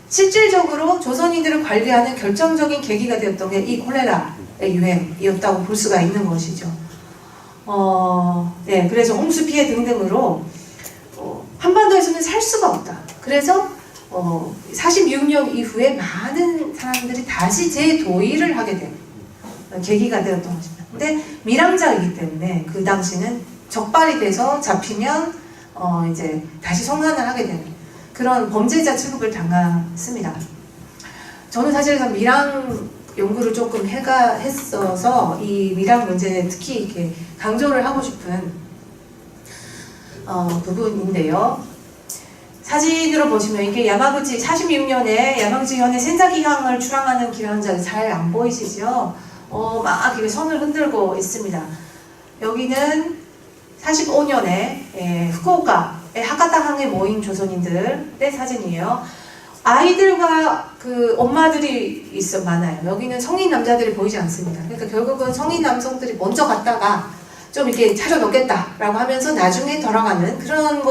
실질적으로 조선인들을 관리하는 결정적인 계기가 되었던 게 이 콜레라의 유행이었다고 볼 수가 있는 것이죠. 네, 그래서 홍수 피해 등등으로 한반도에서는 살 수가 없다. 그래서 46년 이후에 많은 사람들이 다시 재도의를 하게 된 계기가 되었던 것입니다. 근데 밀항자이기 때문에 그 당시는 적발이 돼서 잡히면 이제 다시 송환을 하게 되는 그런 범죄자 취급을 당했습니다. 저는 사실상 밀항 연구를 조금 했어서 이 밀항 문제에 특히 이렇게 강조를 하고 싶은 부분인데요. 사진으로 보시면 이게 야마구치 46년에 야마구치 현의 센자기항을 출항하는 기항자들 잘 안 보이시죠? 막 이렇게 손을 흔들고 있습니다. 여기는 45년에 후쿠오카의 하카타항에 모인 조선인들의 사진이에요. 아이들과 그 엄마들이 많아요. 여기는 성인 남자들이 보이지 않습니다. 그러니까 결국은 성인 남성들이 먼저 갔다가 좀 이렇게 차려놓겠다라고 하면서 나중에 돌아가는 그런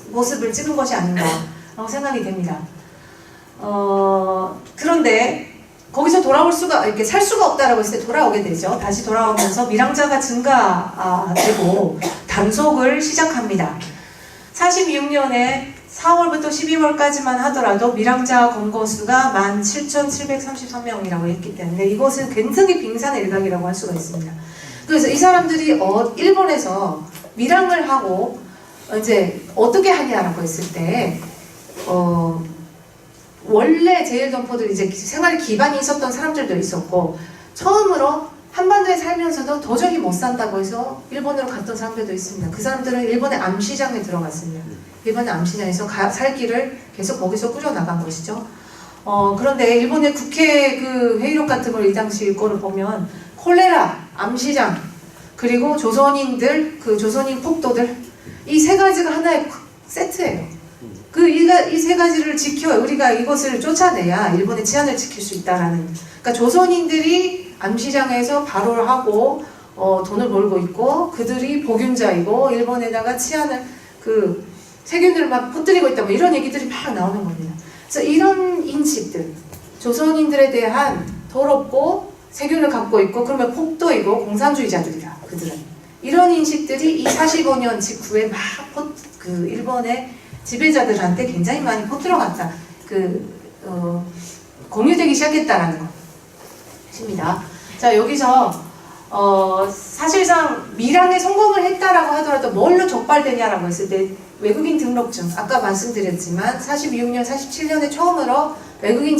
모습을 찍은 것이 아닌가라고 생각이 됩니다. 그런데 거기서 돌아올 수가, 이렇게 살 수가 없다라고 했을 때 돌아오게 되죠. 다시 돌아오면서 밀항자가 증가되고 단속을 시작합니다. 46년에 4월부터 12월까지만 하더라도 밀항자 검거수가 17,733명이라고 했기 때문에 이것은 굉장히 빙산의 일각이라고 할 수가 있습니다. 그래서 이 사람들이 일본에서 밀항을 하고 이제 어떻게 하냐라고 했을 때 원래 제일동포들이 이제 생활 기반이 있었던 사람들도 있었고 처음으로 한반도에 살면서도 도저히 못 산다고 해서 일본으로 갔던 사람들도 있습니다. 그 사람들은 일본의 암시장에 들어갔습니다. 일본의 암시장에서 살 길을 계속 거기서 꾸려나간 것이죠. 그런데 일본의 국회 그 회의록 같은 걸 이 당시 거를 보면 콜레라, 암시장, 그리고 조선인들, 그 조선인 폭도들 이 세 가지가 하나의 세트예요. 이 세 가지를 우리가 이것을 쫓아내야 일본의 치안을 지킬 수 있다라는. 그러니까 조선인들이 암시장에서 발호를 하고 돈을 벌고 있고 그들이 복윤자이고 일본에다가 치안을 세균들을 막 퍼뜨리고 있다 뭐 이런 얘기들이 막 나오는 겁니다. 그래서 이런 인식들, 조선인들에 대한 더럽고 세균을 갖고 있고 그러면 폭도이고 공산주의자들이다. 그들은 이런 인식들이 이 45년 직후에 막 그 일본의 지배자들한테 굉장히 많이 퍼들어갔다. 공유되기 시작했다라는 것입니다. 자, 여기서 사실상 밀항에 성공을 했다라고 하더라도 뭘로 적발되냐라고 했을 때 외국인 등록증, 아까 말씀드렸지만 46년, 47년에 처음으로 외국인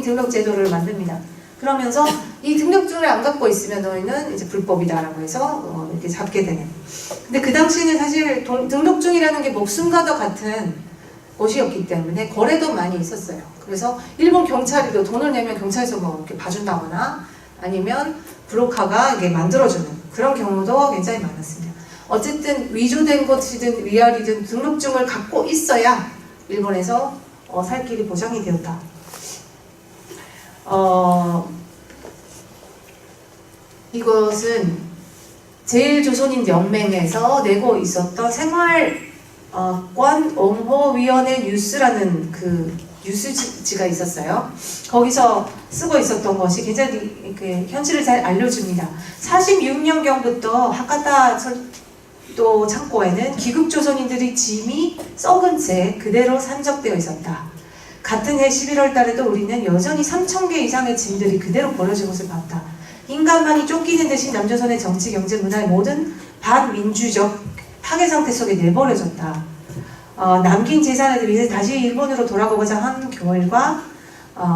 등록 제도를 만듭니다. 그러면서 이 등록증을 안 갖고 있으면 너희는 이제 불법이다라고 해서 이렇게 잡게 되는. 근데 그 당시에는 사실 등록증이라는 게 목숨과도 같은 것이었기 때문에 거래도 많이 있었어요. 그래서 일본 경찰이도 돈을 내면 경찰에서 뭐 이렇게 봐준다거나 아니면 브로커가 이게 만들어주는 그런 경우도 굉장히 많았습니다. 어쨌든 위조된 것이든 리얼이든 등록증을 갖고 있어야 일본에서 살 길이 보장이 되었다. 이것은 제일조선인연맹에서 내고 있었던 생활권 옹호위원회 뉴스라는 그 뉴스지가 있었어요. 거기서 쓰고 있었던 것이 굉장히 이렇게 현실을 잘 알려줍니다. 46년경부터 하카타 철도 창고에는 귀국조선인들이 짐이 썩은 채 그대로 산적되어 있었다. 같은 해 11월 달에도 우리는 여전히 3,000개 이상의 짐들이 그대로 버려진 것을 봤다. 인간만이 쫓기는 대신 남조선의 정치, 경제, 문화의 모든 반민주적 파괴 상태 속에 내버려졌다. 남긴 재산을 위해 다시 일본으로 돌아가고자 한 결과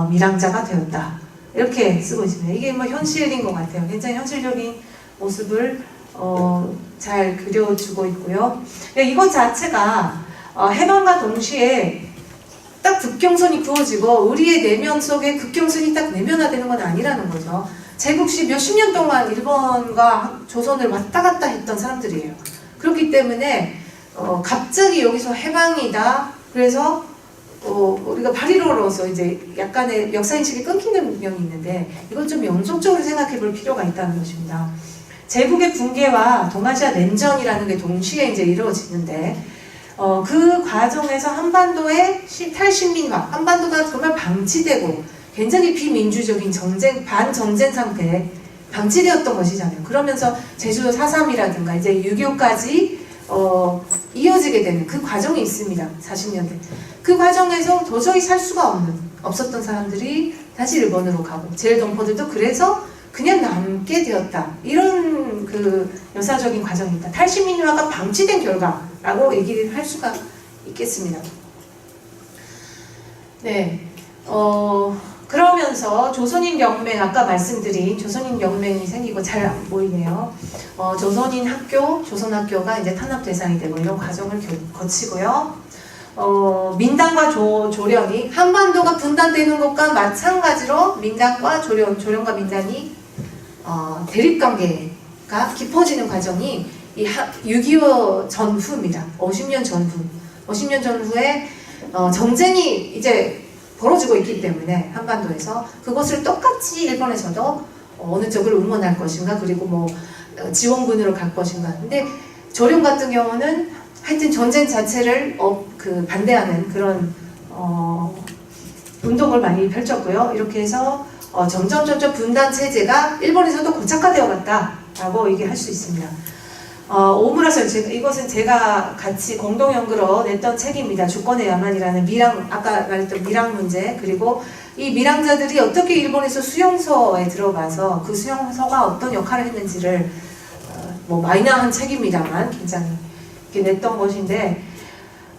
밀항자가 되었다. 이렇게 쓰고 있습니다. 이게 뭐 현실인 것 같아요. 굉장히 현실적인 모습을 잘 그려주고 있고요. 이것 자체가 해방과 동시에 딱 국경선이 그어지고 우리의 내면 속에 국경선이 딱 내면화되는 건 아니라는 거죠. 제국 시 몇십 년 동안 일본과 조선을 왔다 갔다 했던 사람들이에요. 그렇기 때문에 갑자기 여기서 해방이다. 그래서 우리가 8.15로서 이제 약간의 역사인식이 끊기는 면이 있는데 이건 좀 연속적으로 생각해 볼 필요가 있다는 것입니다. 제국의 붕괴와 동아시아 냉전이라는 게 동시에 이제 이루어지는데 그 과정에서 한반도의 탈식민화, 한반도가 정말 방치되고 굉장히 비민주적인 반전쟁 상태에 방치되었던 것이잖아요. 그러면서 제주도 4.3이라든가 이제 6.25까지 이어지게 되는 그 과정이 있습니다. 40년대. 그 과정에서 도저히 살 수가 없었던 사람들이 다시 일본으로 가고 제일동포들도 그래서 그냥 남게 되었다. 이런 그 역사적인 과정입니다. 탈식민화가 방치된 결과라고 얘기를 할 수가 있겠습니다. 네. 그러면서 조선인연맹, 아까 말씀드린 조선인연맹이 생기고 잘 안 보이네요. 조선인 학교, 조선학교가 이제 탄압 대상이 되고 이런 과정을 거치고요. 민당과 조련이 한반도가 분단되는 것과 마찬가지로 민당과 조련과 민당이 대립관계가 깊어지는 과정이 이 6.25 전후입니다. 50년 전후. 50년 전후에 전쟁이 이제 벌어지고 있기 때문에 한반도에서 그것을 똑같이 일본에서도 어느 쪽을 응원할 것인가 그리고 뭐 지원군으로 갈 것인가. 근데 조련 같은 경우는 하여튼 전쟁 자체를 반대하는 그런 운동을 많이 펼쳤고요. 이렇게 해서 점점 분단 체제가 일본에서도 고착화되어 갔다라고 얘기할 수 있습니다. 오무라서 이것은 제가 같이 공동 연구로 냈던 책입니다. 주권의 야만이라는 아까 말했던 밀항 문제, 그리고 이 밀항자들이 어떻게 일본에서 수용소에 들어가서 그 수용소가 어떤 역할을 했는지를 뭐 마이너한 책입니다만 굉장히 이렇게 냈던 것인데,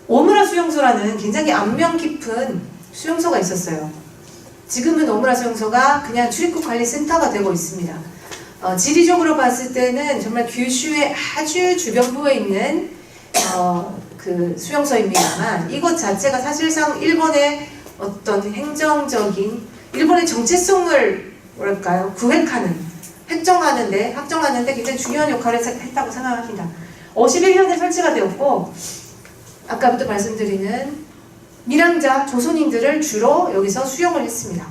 오무라 수용소라는 굉장히 안면 깊은 수용소가 있었어요. 지금은 오무라 수용소가 그냥 출입국 관리 센터가 되고 있습니다. 지리적으로 봤을 때는 정말 규슈의 아주 주변부에 있는 그 수용소입니다만, 이것 자체가 사실상 일본의 어떤 행정적인 일본의 정체성을 뭐랄까요 확정하는데 굉장히 중요한 역할을 했다고 생각합니다. 51년에 설치가 되었고, 아까부터 말씀드리는 밀항자 조선인들을 주로 여기서 수용을 했습니다.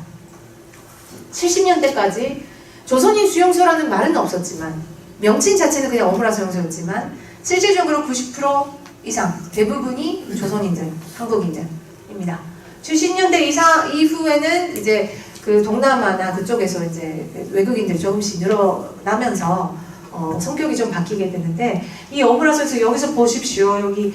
70년대까지 조선인 수용소라는 말은 없었지만, 명칭 자체는 그냥 오무라 수용소였지만 실질적으로 90% 이상 대부분이 조선인들, 한국인들입니다. 70년대 이후에는 이제 그 동남아나 그쪽에서 이제 외국인들이 조금씩 늘어나면서 성격이 좀 바뀌게 되는데 이 어물아서에서 여기서 보십시오. 여기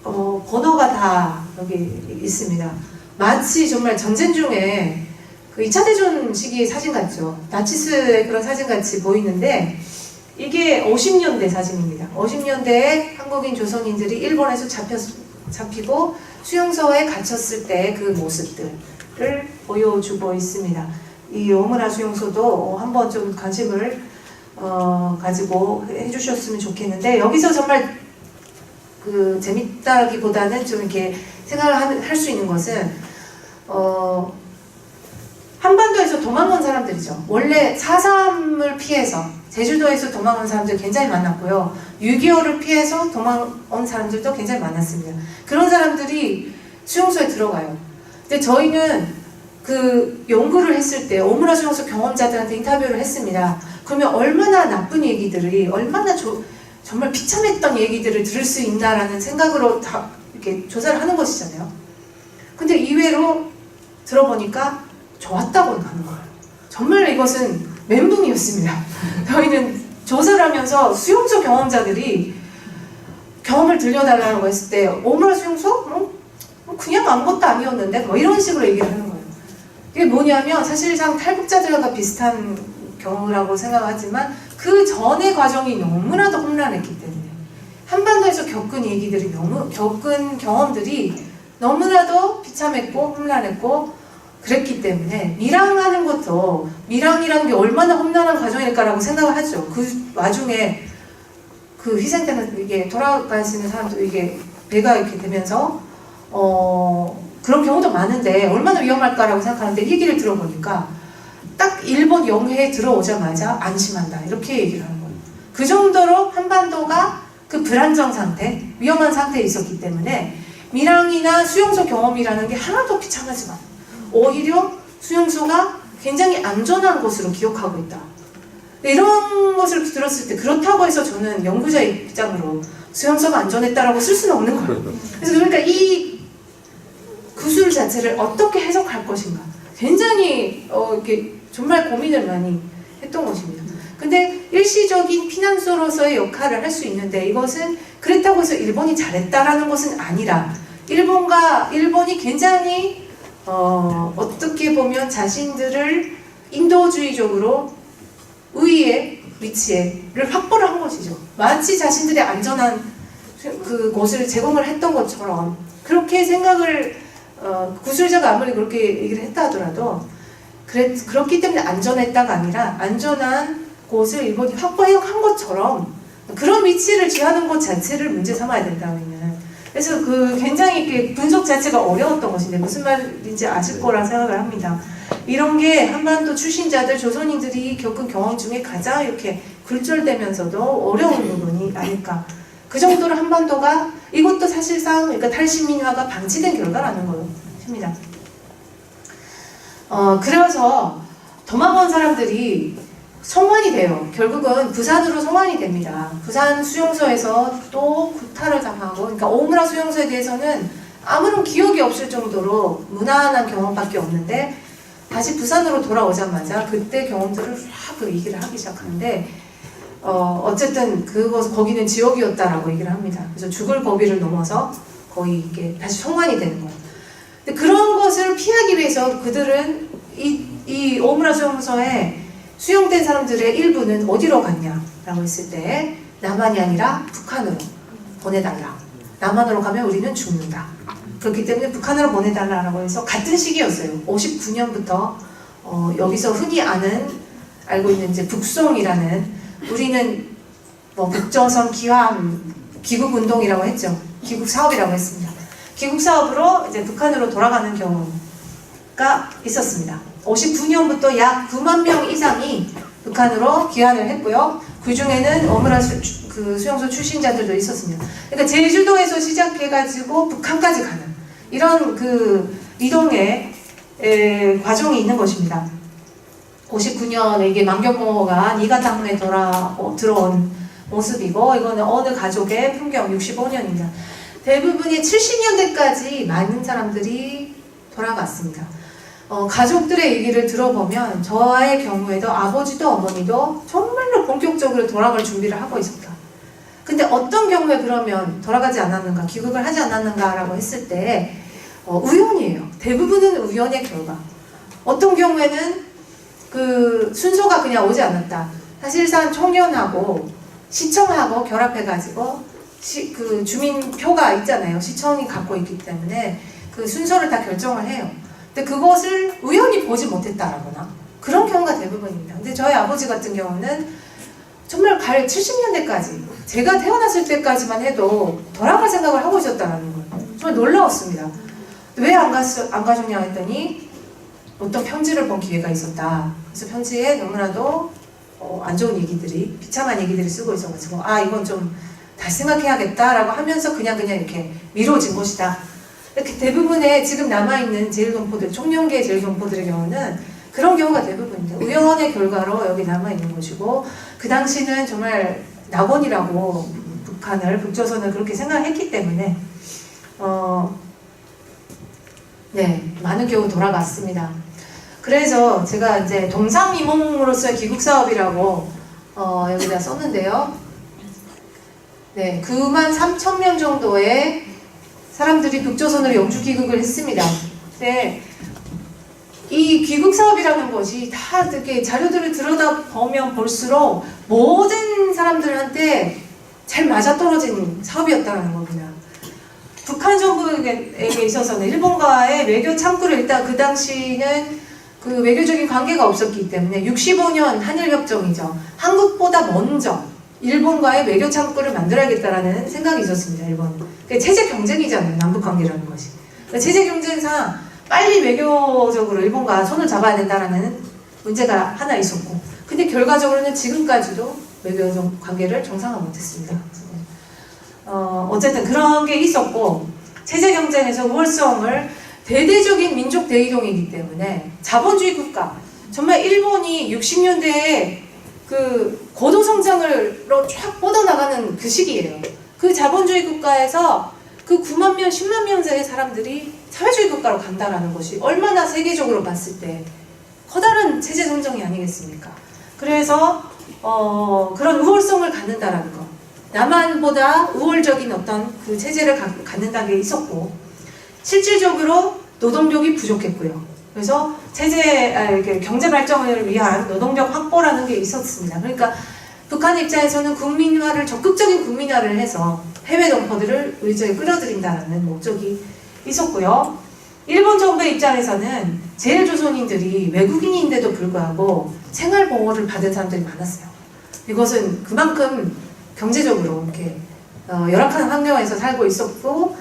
번호가 다 여기 있습니다. 마치 정말 전쟁 중에 그 2차 대전 시기 사진 같죠. 나치스의 그런 사진 같이 보이는데 이게 50년대 사진입니다. 50년대에 한국인 조선인들이 일본에서 잡히고 수용소에 갇혔을 때 그 모습들을 보여주고 있습니다. 이 오므라 수용소도 한번 좀 관심을 가지고 해주셨으면 좋겠는데 여기서 정말 그 재밌다기보다는 좀 이렇게 생각을 할 수 있는 것은 한반도에서 도망온 사람들이죠. 원래 4.3을 피해서 제주도에서 도망온 사람들 굉장히 많았고요. 6.25를 피해서 도망온 사람들도 굉장히 많았습니다. 그런 사람들이 수용소에 들어가요. 근데 저희는 그 연구를 했을 때 오므라 수용소 경험자들한테 인터뷰를 했습니다. 그러면 얼마나 나쁜 얘기들이 얼마나 정말 비참했던 얘기들을 들을 수 있나라는 생각으로 다 이렇게 조사를 하는 것이잖아요. 근데 이외로 들어보니까 좋았다고 하는 거예요. 정말 이것은 멘붕이었습니다. 저희는 조사를 하면서 수용소 경험자들이 경험을 들려달라고 했을 때 오므라 수용소? 그냥 아무것도 아니었는데 뭐 이런 식으로 얘기를 하는 거예요. 이게 뭐냐면 사실상 탈북자들과 비슷한 경우라고 생각하지만 그 전의 과정이 너무나도 험난했기 때문에 한반도에서 겪은 경험들이 너무나도 비참했고 험난했고 그랬기 때문에 밀항하는 것도 밀항이라는 게 얼마나 험난한 과정일까라고 생각을 하죠. 그 와중에 그 희생되는 이게 돌아가시는 사람도 이게 배가 이렇게 되면서 그런 경우도 많은데 얼마나 위험할까라고 생각하는데 얘기를 들어보니까 딱 일본 영해에 들어오자마자 안심한다 이렇게 얘기를 하는 거예요. 그 정도로 한반도가 그 불안정 상태, 위험한 상태에 있었기 때문에 밀항이나 수용소 경험이라는 게 하나도 비참하지만 오히려 수용소가 굉장히 안전한 곳으로 기억하고 있다. 이런 것을 들었을 때 그렇다고 해서 저는 연구자 입장으로 수용소가 안전했다라고 쓸 수는 없는 거예요. 그래서 그러니까 이 구술 자체를 어떻게 해석할 것인가 굉장히 이렇게 정말 고민을 많이 했던 것입니다. 근데 일시적인 피난소로서의 역할을 할 수 있는데 이것은 그렇다고 해서 일본이 잘했다라는 것은 아니라 일본이 굉장히 어떻게 보면 자신들을 인도주의적으로 우위의 위치를 확보를 한 것이죠. 마치 자신들의 안전한 그 곳을 제공을 했던 것처럼 그렇게 생각을 구술자가 아무리 그렇게 얘기를 했다 하더라도 그렇기 때문에 안전했다가 아니라 안전한 곳을 일본이 확보한 것처럼 그런 위치를 취하는 것 자체를 문제 삼아야 된다는. 그래서 그 굉장히 이렇게 분석 자체가 어려웠던 것인데 무슨 말인지 아실 거라 생각을 합니다. 이런 게 한반도 출신자들, 조선인들이 겪은 경험 중에 가장 이렇게 굴절되면서도 어려운 부분이 아닐까. 그 정도로 한반도가 이것도 사실상 그러니까 탈시민화가 방치된 결과라는 것입니다. 그래서 도망온 사람들이 송환이 돼요. 결국은 부산으로 송환이 됩니다. 부산 수용소에서 또 구타를 당하고, 그러니까 오므라 수용소에 대해서는 아무런 기억이 없을 정도로 무난한 경험밖에 없는데 다시 부산으로 돌아오자마자 그때 경험들을 쫙 얘기를 하기 시작하는데 어쨌든 거기는 지옥이었다라고 얘기를 합니다. 그래서 죽을 고비를 넘어서 거의 이게 다시 송환이 되는 거예요. 근데 그런 것을 피하기 위해서 그들은 이 오므라 수용소에 수용된 사람들의 일부는 어디로 갔냐라고 했을 때 남한이 아니라 북한으로 보내달라. 남한으로 가면 우리는 죽는다. 그렇기 때문에 북한으로 보내달라고 해서 같은 시기였어요. 59년부터 여기서 흔히 알고 있는 이제 북송이라는 우리는 뭐 북조선 귀국 운동이라고 했죠. 귀국 사업이라고 했습니다. 귀국 사업으로 이제 북한으로 돌아가는 경우가 있었습니다. 59년부터 약 9만 명 이상이 북한으로 귀환을 했고요. 그 중에는 오므라 수용소 출신자들도 있었습니다. 그러니까 제주도에서 시작해가지고 북한까지 가는 이런 그 이동의 과정이 있는 것입니다. 59년에 이게 만경모가 니가당에 들어온 모습이고 이거는 어느 가족의 풍경 65년입니다. 대부분이 70년대까지 많은 사람들이 돌아갔습니다. 가족들의 얘기를 들어보면 저의 경우에도 아버지도 어머니도 정말로 정말로 본격적으로 돌아갈 준비를 하고 있었다. 근데 어떤 경우에 그러면 돌아가지 않았는가, 귀국을 하지 않았는가라고 했을 때 우연이에요. 대부분은 우연의 결과. 어떤 경우에는 그 순서가 그냥 오지 않았다. 사실상 청년하고 시청하고 결합해가지고 그 주민표가 있잖아요. 시청이 갖고 있기 때문에 그 순서를 다 결정을 해요. 근데 그것을 우연히 보지 못했다라거나 그런 경우가 대부분입니다. 근데 저희 아버지 같은 경우는 정말 70년대까지 제가 태어났을 때까지만 해도 돌아갈 생각을 하고 있었다는 거예요. 정말 놀라웠습니다. 왜 안 가셨냐 했더니 어떤 편지를 본 기회가 있었다. 그래서 편지에 너무나도 안 좋은 얘기들이, 비참한 얘기들이 쓰고 있어가지고 이건 좀 다시 생각해야겠다라고 하면서 그냥 이렇게 미뤄진 것이다. 이렇게 대부분의 지금 남아있는 제일동포들, 청년계 제일동포들의 경우는 그런 경우가 대부분입니다. 우연의 결과로 여기 남아있는 것이고, 그 당시는 정말 낙원이라고 북조선을 그렇게 생각했기 때문에 많은 경우 돌아갔습니다. 그래서 제가 이제 동상이몽으로서의 귀국사업이라고 여기다 썼는데요. 93,000명 정도의 사람들이 북조선으로 영주 귀국을 했습니다. 이 귀국사업이라는 것이 다 이렇게 자료들을 들여다보면 볼수록 모든 사람들한테 잘 맞아떨어진 사업이었다는 겁니다. 북한 정부에게 있어서는 일본과의 외교 창구를 일단 그 당시는 그 외교적인 관계가 없었기 때문에 65년 한일협정이죠. 한국보다 먼저 일본과의 외교 창구를 만들어야겠다라는 생각이 있었습니다. 일본은. 체제 경쟁이잖아요. 남북관계라는 것이. 체제 경쟁상 빨리 외교적으로 일본과 손을 잡아야 된다라는 문제가 하나 있었고, 근데 결과적으로는 지금까지도 외교적 관계를 정상화 못했습니다. 어쨌든 그런 게 있었고, 체제 경쟁에서 우월성을 대대적인 민족 대이동이기 때문에 자본주의 국가, 정말 일본이 60년대에 그 고도성장으로 쫙 뻗어나가는 그 시기예요. 그 자본주의 국가에서 그 9만 명, 10만 명의 사람들이 사회주의 국가로 간다라는 것이 얼마나 세계적으로 봤을 때 커다란 체제 성장이 아니겠습니까? 그래서 그런 우월성을 갖는다라는 것, 남한보다 우월적인 어떤 그 체제를 갖는다는 게 있었고, 실질적으로 노동력이 부족했고요. 그래서 경제 발전을 위한 노동력 확보라는 게 있었습니다. 그러니까 북한 입장에서는 적극적인 국민화를 해서 해외 동포들을 우리 쪽에 끌어들인다는 목적이 있었고요. 일본 정부의 입장에서는 제일조선인들이 외국인인데도 불구하고 생활보호를 받은 사람들이 많았어요. 이것은 그만큼 경제적으로 이렇게 열악한 환경에서 살고 있었고,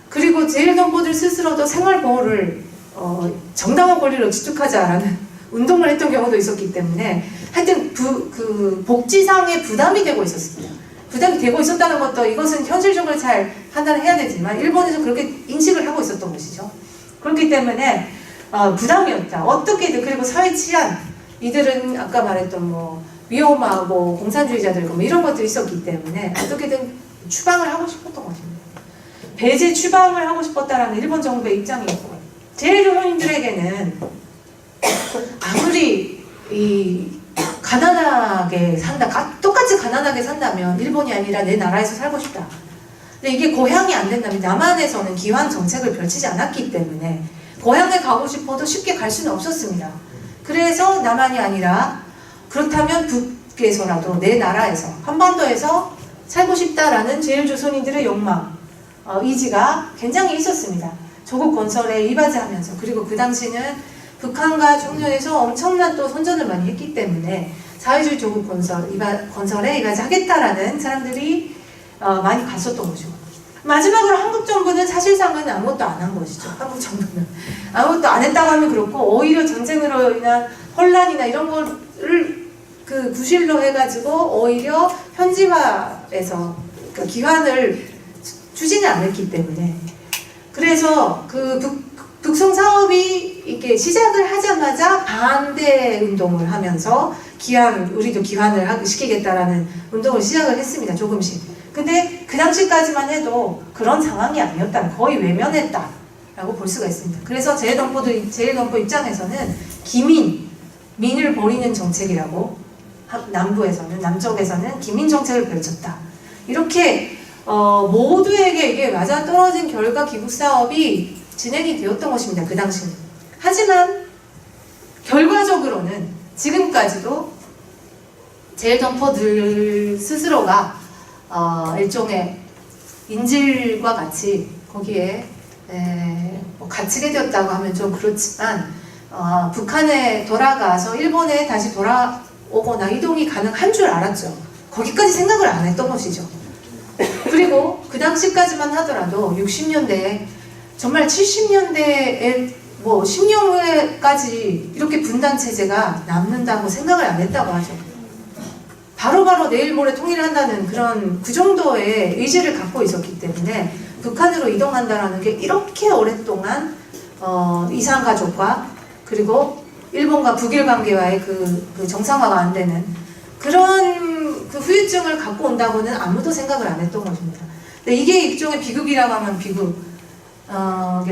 그리고 제일동포들 스스로도 생활보호를 정당한 권리로 취득하자라는 운동을 했던 경우도 있었기 때문에 하여튼 그 복지상의 부담이 되고 있었습니다. 부담이 되고 있었다는 것도 이것은 현실적으로 잘 판단을 해야 되지만 일본에서 그렇게 인식을 하고 있었던 것이죠. 그렇기 때문에 부담이었다. 어떻게든. 그리고 사회 치안, 이들은 아까 말했던 위험하고 공산주의자들과 이런 것들이 있었기 때문에 어떻게든 추방을 하고 싶었던 것입니다. 배제 추방을 하고 싶었다라는 일본 정부의 입장이었고, 제일조선인들에게는 아무리 가난하게 똑같이 가난하게 산다면 일본이 아니라 내 나라에서 살고 싶다. 근데 이게 고향이 안 된다면, 남한에서는 기환 정책을 펼치지 않았기 때문에 고향에 가고 싶어도 쉽게 갈 수는 없었습니다. 그래서 남한이 아니라 그렇다면 북에서라도 내 나라에서, 한반도에서 살고 싶다라는 제일조선인들의 욕망, 의지가 굉장히 있었습니다. 조국 건설에 이바지하면서, 그리고 그 당시는 북한과 중년에서 엄청난 또 선전을 많이 했기 때문에 사회주의 조국 건설에 이바지하겠다라는 사람들이 많이 갔었던 것이고, 마지막으로 한국 정부는 사실상은 아무것도 안 한 것이죠. 한국 정부는 아무것도 안 했다고 하면 그렇고, 오히려 전쟁으로 인한 혼란이나 이런 거를 그 구실로 해가지고 오히려 현지화해서 그 기환을 추진을 안 했기 때문에, 그래서 그 북송 사업이 이렇게 시작을 하자마자 반대 운동을 하면서 우리도 기환을 시키겠다라는 운동을 시작을 했습니다. 조금씩. 근데 그 당시까지만 해도 그런 상황이 아니었다. 거의 외면했다라고 볼 수가 있습니다. 그래서 제일동포 입장에서는 민을 버리는 정책이라고 남부에서는, 남쪽에서는 기민 정책을 펼쳤다. 이렇게 모두에게 이게 맞아떨어진 결과 귀국 사업이 진행이 되었던 것입니다. 그 당시는. 하지만 결과적으로는 지금까지도 제일점포들 스스로가 일종의 인질과 같이 거기에 뭐 갇히게 되었다고 하면 좀 그렇지만 북한에 돌아가서 일본에 다시 돌아오거나 이동이 가능한 줄 알았죠. 거기까지 생각을 안 했던 것이죠. 그리고 그 당시까지만 하더라도 60년대에 정말 70년대에 뭐 10년 후에까지 이렇게 분단 체제가 남는다고 생각을 안 했다고 하죠. 바로바로 내일 모레 통일을 한다는 그런 그 정도의 의지를 갖고 있었기 때문에 북한으로 이동한다라는 게 이렇게 오랫동안 이산 가족과 그리고 일본과 북일 관계와의 그 정상화가 안 되는 그런 그 후유증을 갖고 온다고는 아무도 생각을 안 했던 것입니다. 근데 이게 일종의 비극이라고 하면 비극이라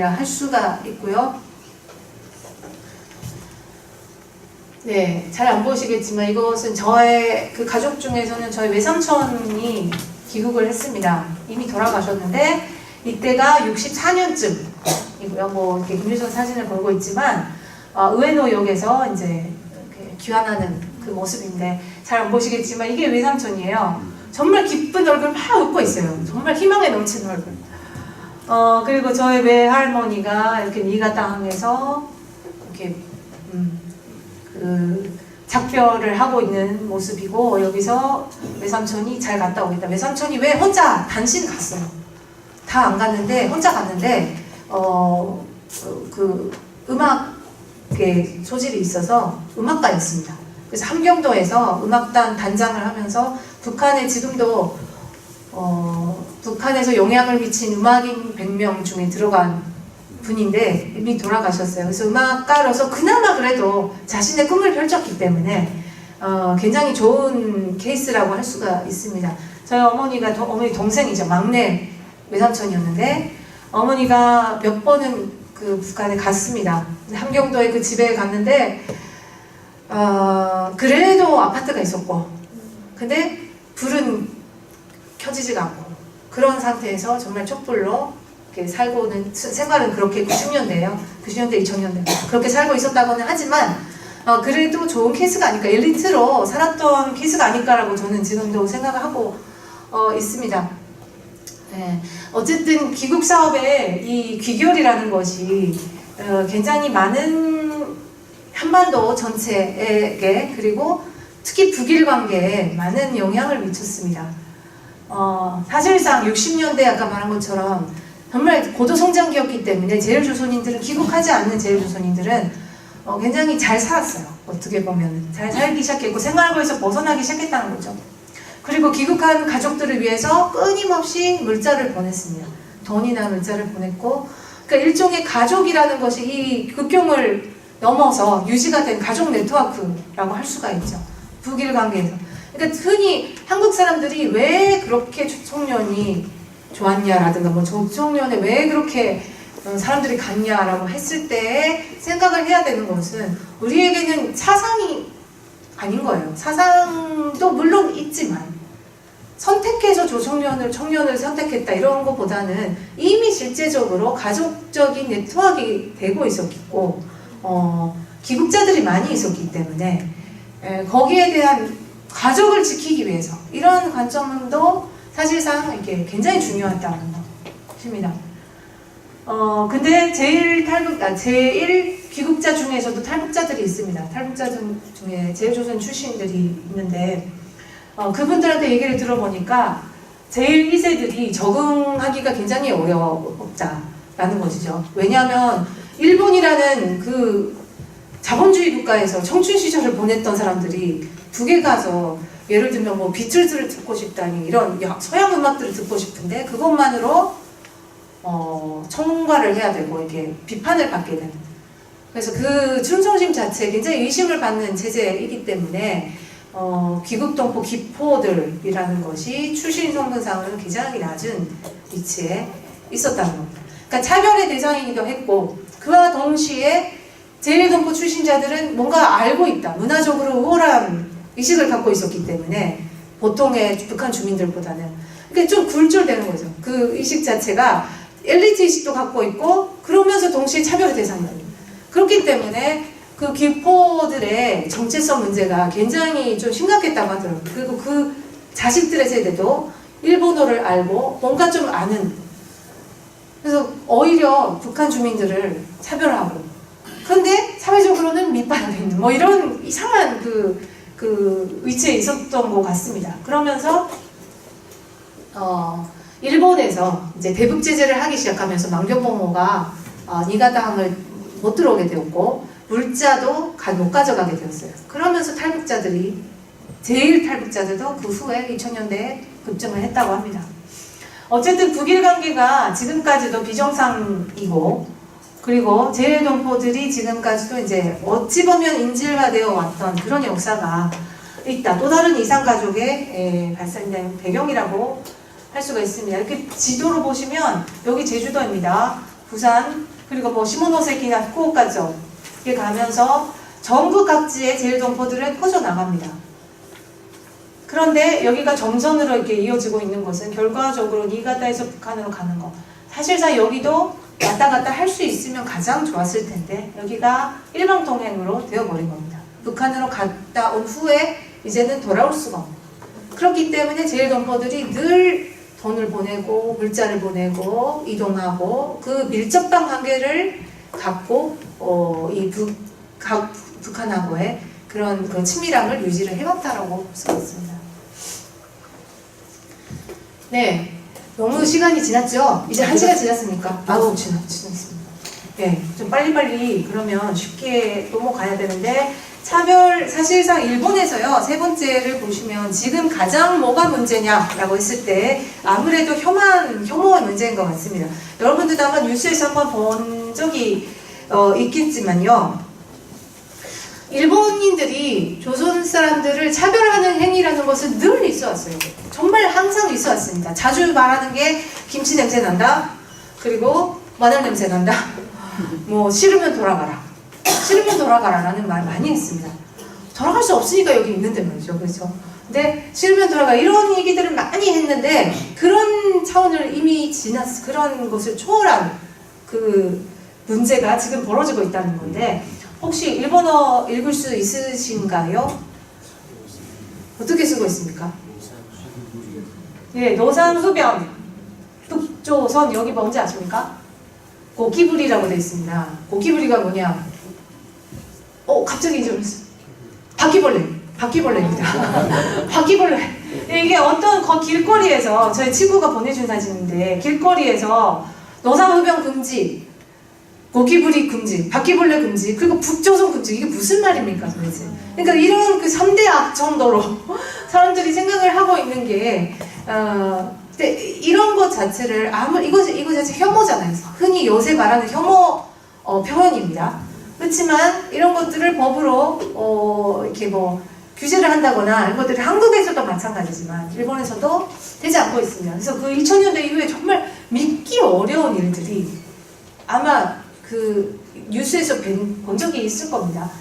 할 수가 있고요. 네, 잘 안 보시겠지만 이것은 저의 그 가족 중에서는 저희 외삼촌이 귀국을 했습니다. 이미 돌아가셨는데 이때가 64년쯤이고요. 뭐 이렇게 김일성 사진을 걸고 있지만 우에노역에서 이제 이렇게 귀환하는 그 모습인데 잘 안 보시겠지만 이게 외삼촌이에요. 정말 기쁜 얼굴 막 웃고 있어요. 정말 희망에 넘치는 얼굴. 그리고 저희 외할머니가 이렇게 니가땅에서 이렇게 그 작별을 하고 있는 모습이고 여기서 외삼촌이 잘 갔다 오겠다. 외삼촌이 왜 혼자 단신 갔어요. 다 안 갔는데 혼자 갔는데 그 음악의 소질이 있어서 음악가였습니다. 그래서 함경도에서 음악단 단장을 하면서 북한에 지금도 북한에서 영향을 미친 음악인 100명 중에 들어간 분인데 이미 돌아가셨어요. 그래서 음악가로서 그나마 그래도 자신의 꿈을 펼쳤기 때문에 굉장히 좋은 케이스라고 할 수가 있습니다. 저희 어머니가 어머니 동생이죠. 막내 외삼촌이었는데 어머니가 몇 번은 그 북한에 갔습니다. 함경도에 그 집에 갔는데 그래도 아파트가 있었고 근데 불은 켜지지가 않고 그런 상태에서 정말 촛불로 이렇게 살고는 생활은 그렇게 90년대예요. 90년대, 2000년대 그렇게 살고 있었다고는 하지만 그래도 좋은 케이스가 아닐까 엘리트로 살았던 케이스가 아닐까라고 저는 지금도 생각을 하고 있습니다. 네. 어쨌든 귀국 사업의 이 귀결이라는 것이 굉장히 많은 한반도 전체에게 그리고 특히 북일 관계에 많은 영향을 미쳤습니다. 사실상 60년대 아까 말한 것처럼 정말 고도성장기였기 때문에 제일조선인들은 귀국하지 않는 제일조선인들은 굉장히 잘 살았어요. 어떻게 보면 잘 살기 시작했고 생활고에서 벗어나기 시작했다는 거죠. 그리고 귀국한 가족들을 위해서 끊임없이 물자를 보냈습니다. 돈이나 물자를 보냈고 그러니까 일종의 가족이라는 것이 이 국경을 넘어서 유지가 된 가족 네트워크라고 할 수가 있죠. 북일 관계에서. 그러니까 흔히 한국 사람들이 왜 그렇게 조총련이 좋았냐라든가 뭐 조총련에 왜 그렇게 사람들이 갔냐라고 했을 때 생각을 해야 되는 것은 우리에게는 사상이 아닌 거예요. 사상도 물론 있지만 선택해서 청년을 선택했다 이런 것보다는 이미 실제적으로 가족적인 네트워크가 되고 있었고 귀국자들이 많이 있었기 때문에 거기에 대한 가족을 지키기 위해서 이런 관점도 사실상 이게 굉장히 중요하다는 것입니다. 근데 제일 귀국자 중에서도 탈북자들이 있습니다. 탈북자 중에 제일조선 출신들이 있는데 그분들한테 얘기를 들어보니까 제일 2세들이 적응하기가 굉장히 어렵다라는 것이죠. 왜냐하면 일본이라는 그 자본주의 국가에서 청춘 시절을 보냈던 사람들이 북에 가서 예를 들면 뭐 비틀즈를 듣고 싶다니 이런 서양 음악들을 듣고 싶은데 그것만으로 청문과를 해야 되고 이게 비판을 받게 되는 그래서 그 충성심 자체에 굉장히 의심을 받는 체제이기 때문에 귀국동포 기포들이라는 것이 출신 성분상으로는 굉장히 낮은 위치에 있었다는 겁니다. 그러니까 차별의 대상이기도 했고 그와 동시에 제일동포 출신자들은 뭔가 알고 있다. 문화적으로 우월한 의식을 갖고 있었기 때문에 보통의 북한 주민들보다는 그게 좀 굴절되는 거죠. 그 의식 자체가 엘리트 의식도 갖고 있고 그러면서 동시에 차별의 대상이에요. 그렇기 때문에 그 기포들의 정체성 문제가 굉장히 좀 심각했다고 하더라고요. 그리고 그 자식들의 세대도 일본어를 알고 뭔가 좀 아는, 그래서 오히려 북한 주민들을 차별하고, 그런데 사회적으로는 밑바닥에 있는 뭐 이런 이상한 그 위치에 있었던 것 같습니다. 그러면서 일본에서 이제 대북 제재를 하기 시작하면서 망경봉호가 니가다항을 못 들어오게 되었고 물자도 못 가져가게 되었어요. 그러면서 제일 탈북자들도 그 후에 2000년대에 급증을 했다고 합니다. 어쨌든 북일 관계가 지금까지도 비정상이고, 그리고 재외동포들이 지금까지도 이제 어찌 보면 인질화되어 왔던 그런 역사가 있다. 또 다른 이산가족의 발생된 배경이라고 할 수가 있습니다. 이렇게 지도로 보시면 여기 제주도입니다. 부산, 그리고 뭐 시모노세키나 후쿠오카죠. 이렇게 가면서 전국 각지의 재외동포들은 퍼져나갑니다. 그런데 여기가 점선으로 이렇게 이어지고 있는 것은 결과적으로 니가다에서 북한으로 가는 거. 사실상 여기도 왔다 갔다 할 수 있으면 가장 좋았을 텐데 여기가 일방통행으로 되어버린 겁니다. 북한으로 갔다 온 후에 이제는 돌아올 수가 없는. 그렇기 때문에 재외동포들이 늘 돈을 보내고 물자를 보내고 이동하고 그 밀접한 관계를 갖고 이 북한하고의 그런 그 친밀함을 유지를 해왔다라고 볼 수가 있습니다. 네, 너무 시간이 지났죠? 이제 1시간 지났습니까? 아우, 지났습니다. 네, 좀 빨리빨리 그러면 쉽게 넘어가야 되는데, 차별, 사실상 일본에서요, 세 번째를 보시면 지금 가장 뭐가 문제냐라고 했을 때 아무래도 혐오의 문제인 것 같습니다. 여러분들도 아마 뉴스에서 한번 본 적이 있겠지만요, 일본인들이 조선 사람들을 차별하는 행위라는 것은 늘 있어 왔어요. 정말 항상 있어 왔습니다. 자주 말하는 게 김치 냄새 난다, 그리고 마늘 냄새 난다, 뭐 싫으면 돌아가라, 싫으면 돌아가라 라는 말 많이 했습니다. 돌아갈 수 없으니까 여기 있는데 말이죠. 그렇죠? 근데 싫으면 돌아가, 이런 얘기들을 많이 했는데 그런 차원을 이미 그런 것을 초월한 그 문제가 지금 벌어지고 있다는 건데, 혹시 일본어 읽을 수 있으신가요? 어떻게 쓰고 있습니까? 예, 노산흡연, 북조선, 여기 뭔지 아십니까? 고키부리라고 되어 있습니다. 고키부리가 뭐냐? 갑자기 잊어버렸어요. 바퀴벌레입니다. 바퀴벌레. 이게 어떤 길거리에서, 저희 친구가 보내준 사진인데, 길거리에서 노산흡연 금지, 고기부리 금지, 바퀴벌레 금지, 그리고 북조선 금지, 이게 무슨 말입니까 도대체? 그러니까 이런 그 3대 악 정도로 사람들이 생각을 하고 있는 게, 근데 이런 것 자체를 이거 자체 혐오잖아요. 흔히 요새 말하는 혐오 표현입니다. 그렇지만 이런 것들을 법으로 이렇게 뭐 규제를 한다거나 이런 것들이 한국에서도 마찬가지지만 일본에서도 되지 않고 있습니다. 그래서 그 2000년대 이후에 정말 믿기 어려운 일들이 아마 그 뉴스에서 본 적이 있을 겁니다.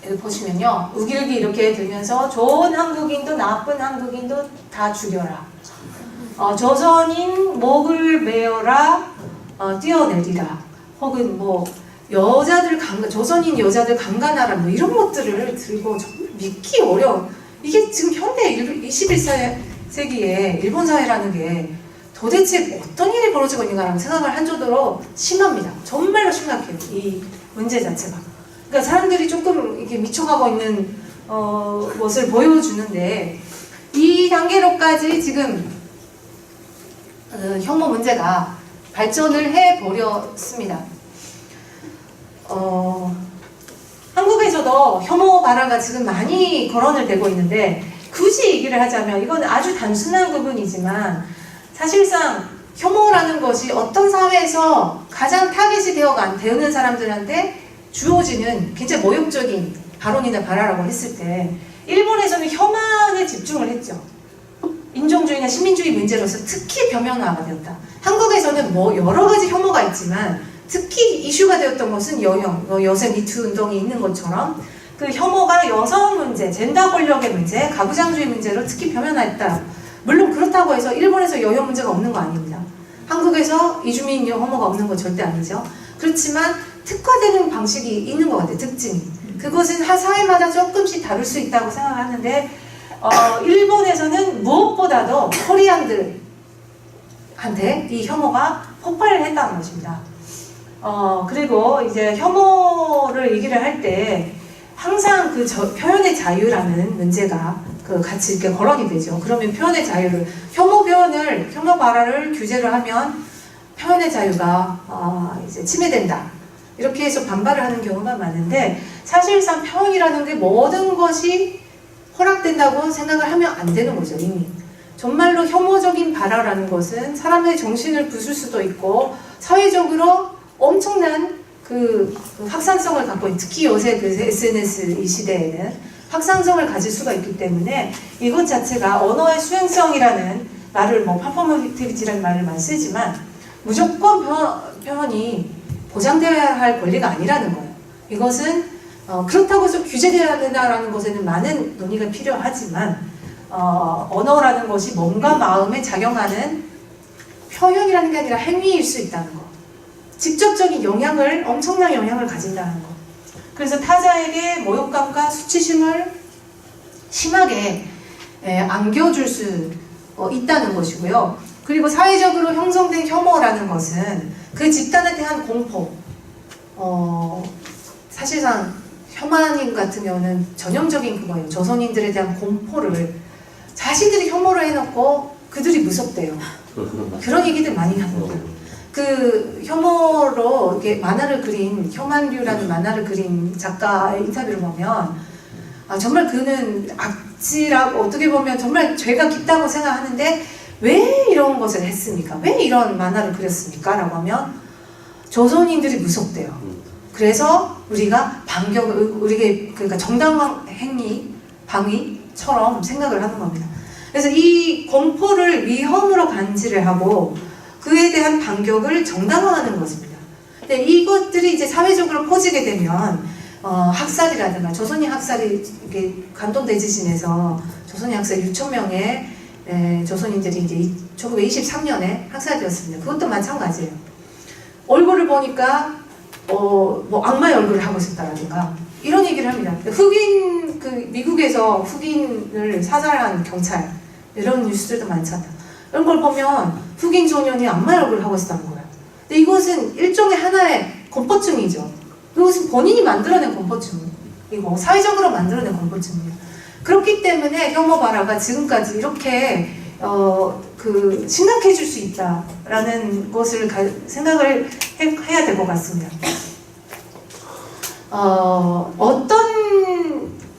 여기 보시면요, 우길기 이렇게 들면서 좋은 한국인도 나쁜 한국인도 다 죽여라, 조선인 목을 메어라, 뛰어내리라, 혹은 뭐 조선인 여자들 강간하라, 뭐 이런 것들을 들고 정말 믿기 어려운, 이게 지금 현대 21세기에 일본 사회라는 게 도대체 어떤 일이 벌어지고 있는가라는 생각을 한 정도로 심합니다. 정말로 심각해요, 이 문제 자체가. 그러니까 사람들이 조금 이렇게 미쳐가고 있는 것을 보여주는데, 이 단계로까지 지금 혐오 문제가 발전을 해버렸습니다. 한국에서도 혐오 발화가 지금 많이 거론을 되고 있는데, 굳이 얘기를 하자면 이건 아주 단순한 부분이지만 사실상 혐오라는 것이 어떤 사회에서 가장 타겟이 되는 사람들한테 주어지는 굉장히 모욕적인 발언이나 발화라고 했을 때, 일본에서는 혐오에 집중을 했죠. 인종주의나 시민주의 문제로서 특히 표면화가 되었다. 한국에서는 뭐 여러 가지 혐오가 있지만 특히 이슈가 되었던 것은 여성 미투 운동이 있는 것처럼 그 혐오가 여성 문제, 젠더 권력의 문제, 가부장주의 문제로 특히 표면화했다. 물론 그렇다고 해서 일본에서 여혐 문제가 없는 거 아닙니다. 한국에서 이주민 혐오가 없는 건 절대 아니죠. 그렇지만 특화되는 방식이 있는 것 같아요. 특징이. 그것은 사회마다 조금씩 다를 수 있다고 생각하는데 일본에서는 무엇보다도 코리안들한테 이 혐오가 폭발을 했다는 것입니다. 그리고 이제 혐오를 얘기를 할 때 항상 그 표현의 자유라는 문제가 같이 이렇게 거론이 되죠. 그러면 표현의 자유를, 혐오 발언을 규제를 하면 표현의 자유가 이제 침해된다. 이렇게 해서 반발을 하는 경우가 많은데, 사실상 표현이라는 게 모든 것이 허락된다고 생각을 하면 안 되는 거죠, 이미. 정말로 혐오적인 발언이라는 것은 사람의 정신을 부술 수도 있고, 사회적으로 엄청난 그 확산성을 갖고 있는, 특히 요새 그 SNS 이 시대에는 확산성을 가질 수가 있기 때문에 이것 자체가 언어의 수행성이라는 말을, 퍼포머티비티라는 말을 많이 쓰지만 무조건 표현이 보장되어야 할 권리가 아니라는 거예요. 이것은 그렇다고 해서 규제되어야 된다라는 것에는 많은 논의가 필요하지만 언어라는 것이 몸과 마음에 작용하는 표현이라는 게 아니라 행위일 수 있다는 거. 직접적인 엄청난 영향을 가진다는 거. 그래서 타자에게 모욕감과 수치심을 심하게 안겨줄 수 있다는 것이고요. 그리고 사회적으로 형성된 혐오라는 것은 그 집단에 대한 공포, 사실상 혐한인 같은 경우는 전형적인 그거예요. 조선인들에 대한 공포를 자신들이 혐오를 해놓고 그들이 무섭대요. 그런 얘기들 많이 합니다. 그 혐오로 이렇게 만화를 그린, 혐한류라는 만화를 그린 작가의 인터뷰를 보면 정말 그는 악질하고 어떻게 보면 정말 죄가 깊다고 생각하는데 왜 이런 것을 했습니까? 왜 이런 만화를 그렸습니까? 라고 하면 조선인들이 무섭대요. 그래서 우리가 그러니까 정당한 행위, 방위처럼 생각을 하는 겁니다. 그래서 이 공포를 위험으로 간지를 하고 그에 대한 반격을 정당화하는 것입니다. 근데 이것들이 이제 사회적으로 퍼지게 되면 학살이라든가 조선인 학살이 이렇게 간동 대지진에서 조선인 학살 6,000명의 조선인들이 이제 1923년에 학살되었습니다. 그것도 마찬가지예요. 얼굴을 보니까 악마의 얼굴을 하고 있었다라든가 이런 얘기를 합니다. 미국에서 흑인을 사살한 경찰 이런 뉴스들도 많잖아요. 이런 걸 보면 흑인 소년이 악마의 얼굴을 하고 있었다는 거예요. 근데 이것은 일종의 하나의 공포증이죠. 이것은 본인이 만들어낸 공포증이고 사회적으로 만들어낸 공포증이에요. 그렇기 때문에 혐오 발화가 지금까지 이렇게 심각해질 수 있다라는 것을 생각을 해야 될 것 같습니다. 어떤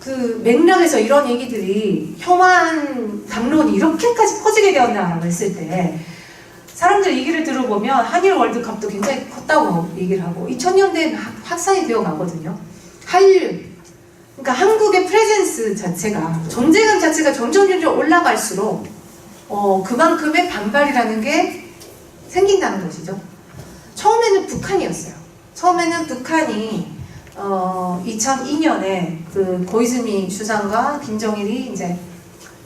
그 맥락에서 이런 얘기들이 혐한 담론이 이렇게까지 퍼지게 되었나라고 했을 때 사람들 얘기를 들어보면 한일 월드컵도 굉장히 컸다고 얘기를 하고 2000년대에 확산이 되어 가거든요. 한류, 그러니까 한국의 프레젠스 자체가, 존재감 자체가 점점 올라갈수록 그만큼의 반발이라는 게 생긴다는 것이죠. 처음에는 북한이었어요. 처음에는 북한이 2002년에 그 고이즈미 수상과 김정일이 이제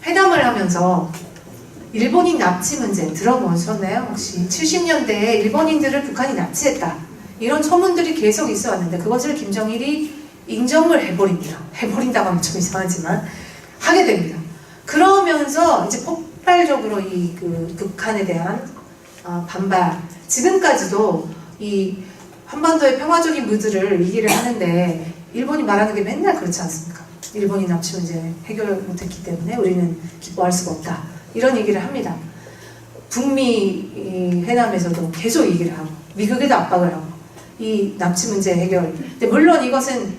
회담을 하면서 일본인 납치 문제 들어보셨나요? 혹시 70년대에 일본인들을 북한이 납치했다. 이런 소문들이 계속 있어 왔는데 그것을 김정일이 인정을 해버립니다. 해버린다고 하면 좀 이상하지만 하게 됩니다. 그러면서 이제 폭발적으로 그 북한에 대한 반발, 지금까지도 이 한반도의 평화적인 무드를 얘기를 하는데 일본이 말하는 게 맨날 그렇지 않습니까? 일본이 납치 문제 해결 못했기 때문에 우리는 기뻐할 수가 없다. 이런 얘기를 합니다. 북미 회담에서도 계속 얘기를 하고 미국에도 압박을 하고 이 납치 문제 해결. 근데 물론 이것은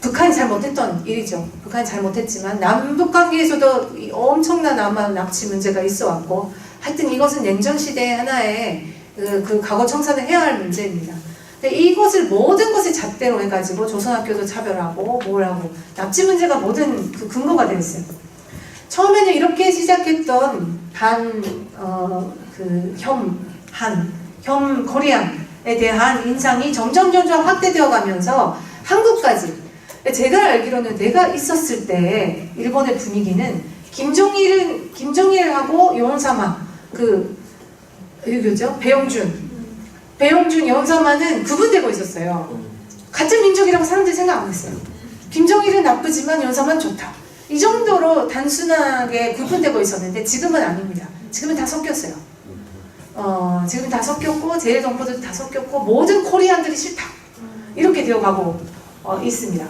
북한이 잘못했던 일이죠. 북한이 잘못했지만 남북 관계에서도 엄청난 아마 납치 문제가 있어 왔고 하여튼 이것은 냉전 시대의 하나의 그 과거 청산을 해야 할 문제입니다. 근데 이것을 모든 것을 잣대로 해가지고 조선학교도 차별하고 뭘 하고 납치 문제가 모든 그 근거가 되어 있어요. 처음에는 이렇게 시작했던 혐 코리안에 대한 인상이 점점 확대되어 가면서 한국까지 제가 알기로는 내가 있었을 때 일본의 분위기는 김정일하고 용사마 누구죠? 배용준 용사마는 구분되고 있었어요. 같은 민족이라고 사람들이 생각 안 했어요. 김정일은 나쁘지만 용사마는 좋다. 이 정도로 단순하게 구분되고 있었는데 지금은 아닙니다. 지금은 다 섞였어요. 지금 다 섞였고 제일정부도 다 섞였고 모든 코리안들이 싫다. 이렇게 되어가고 있습니다.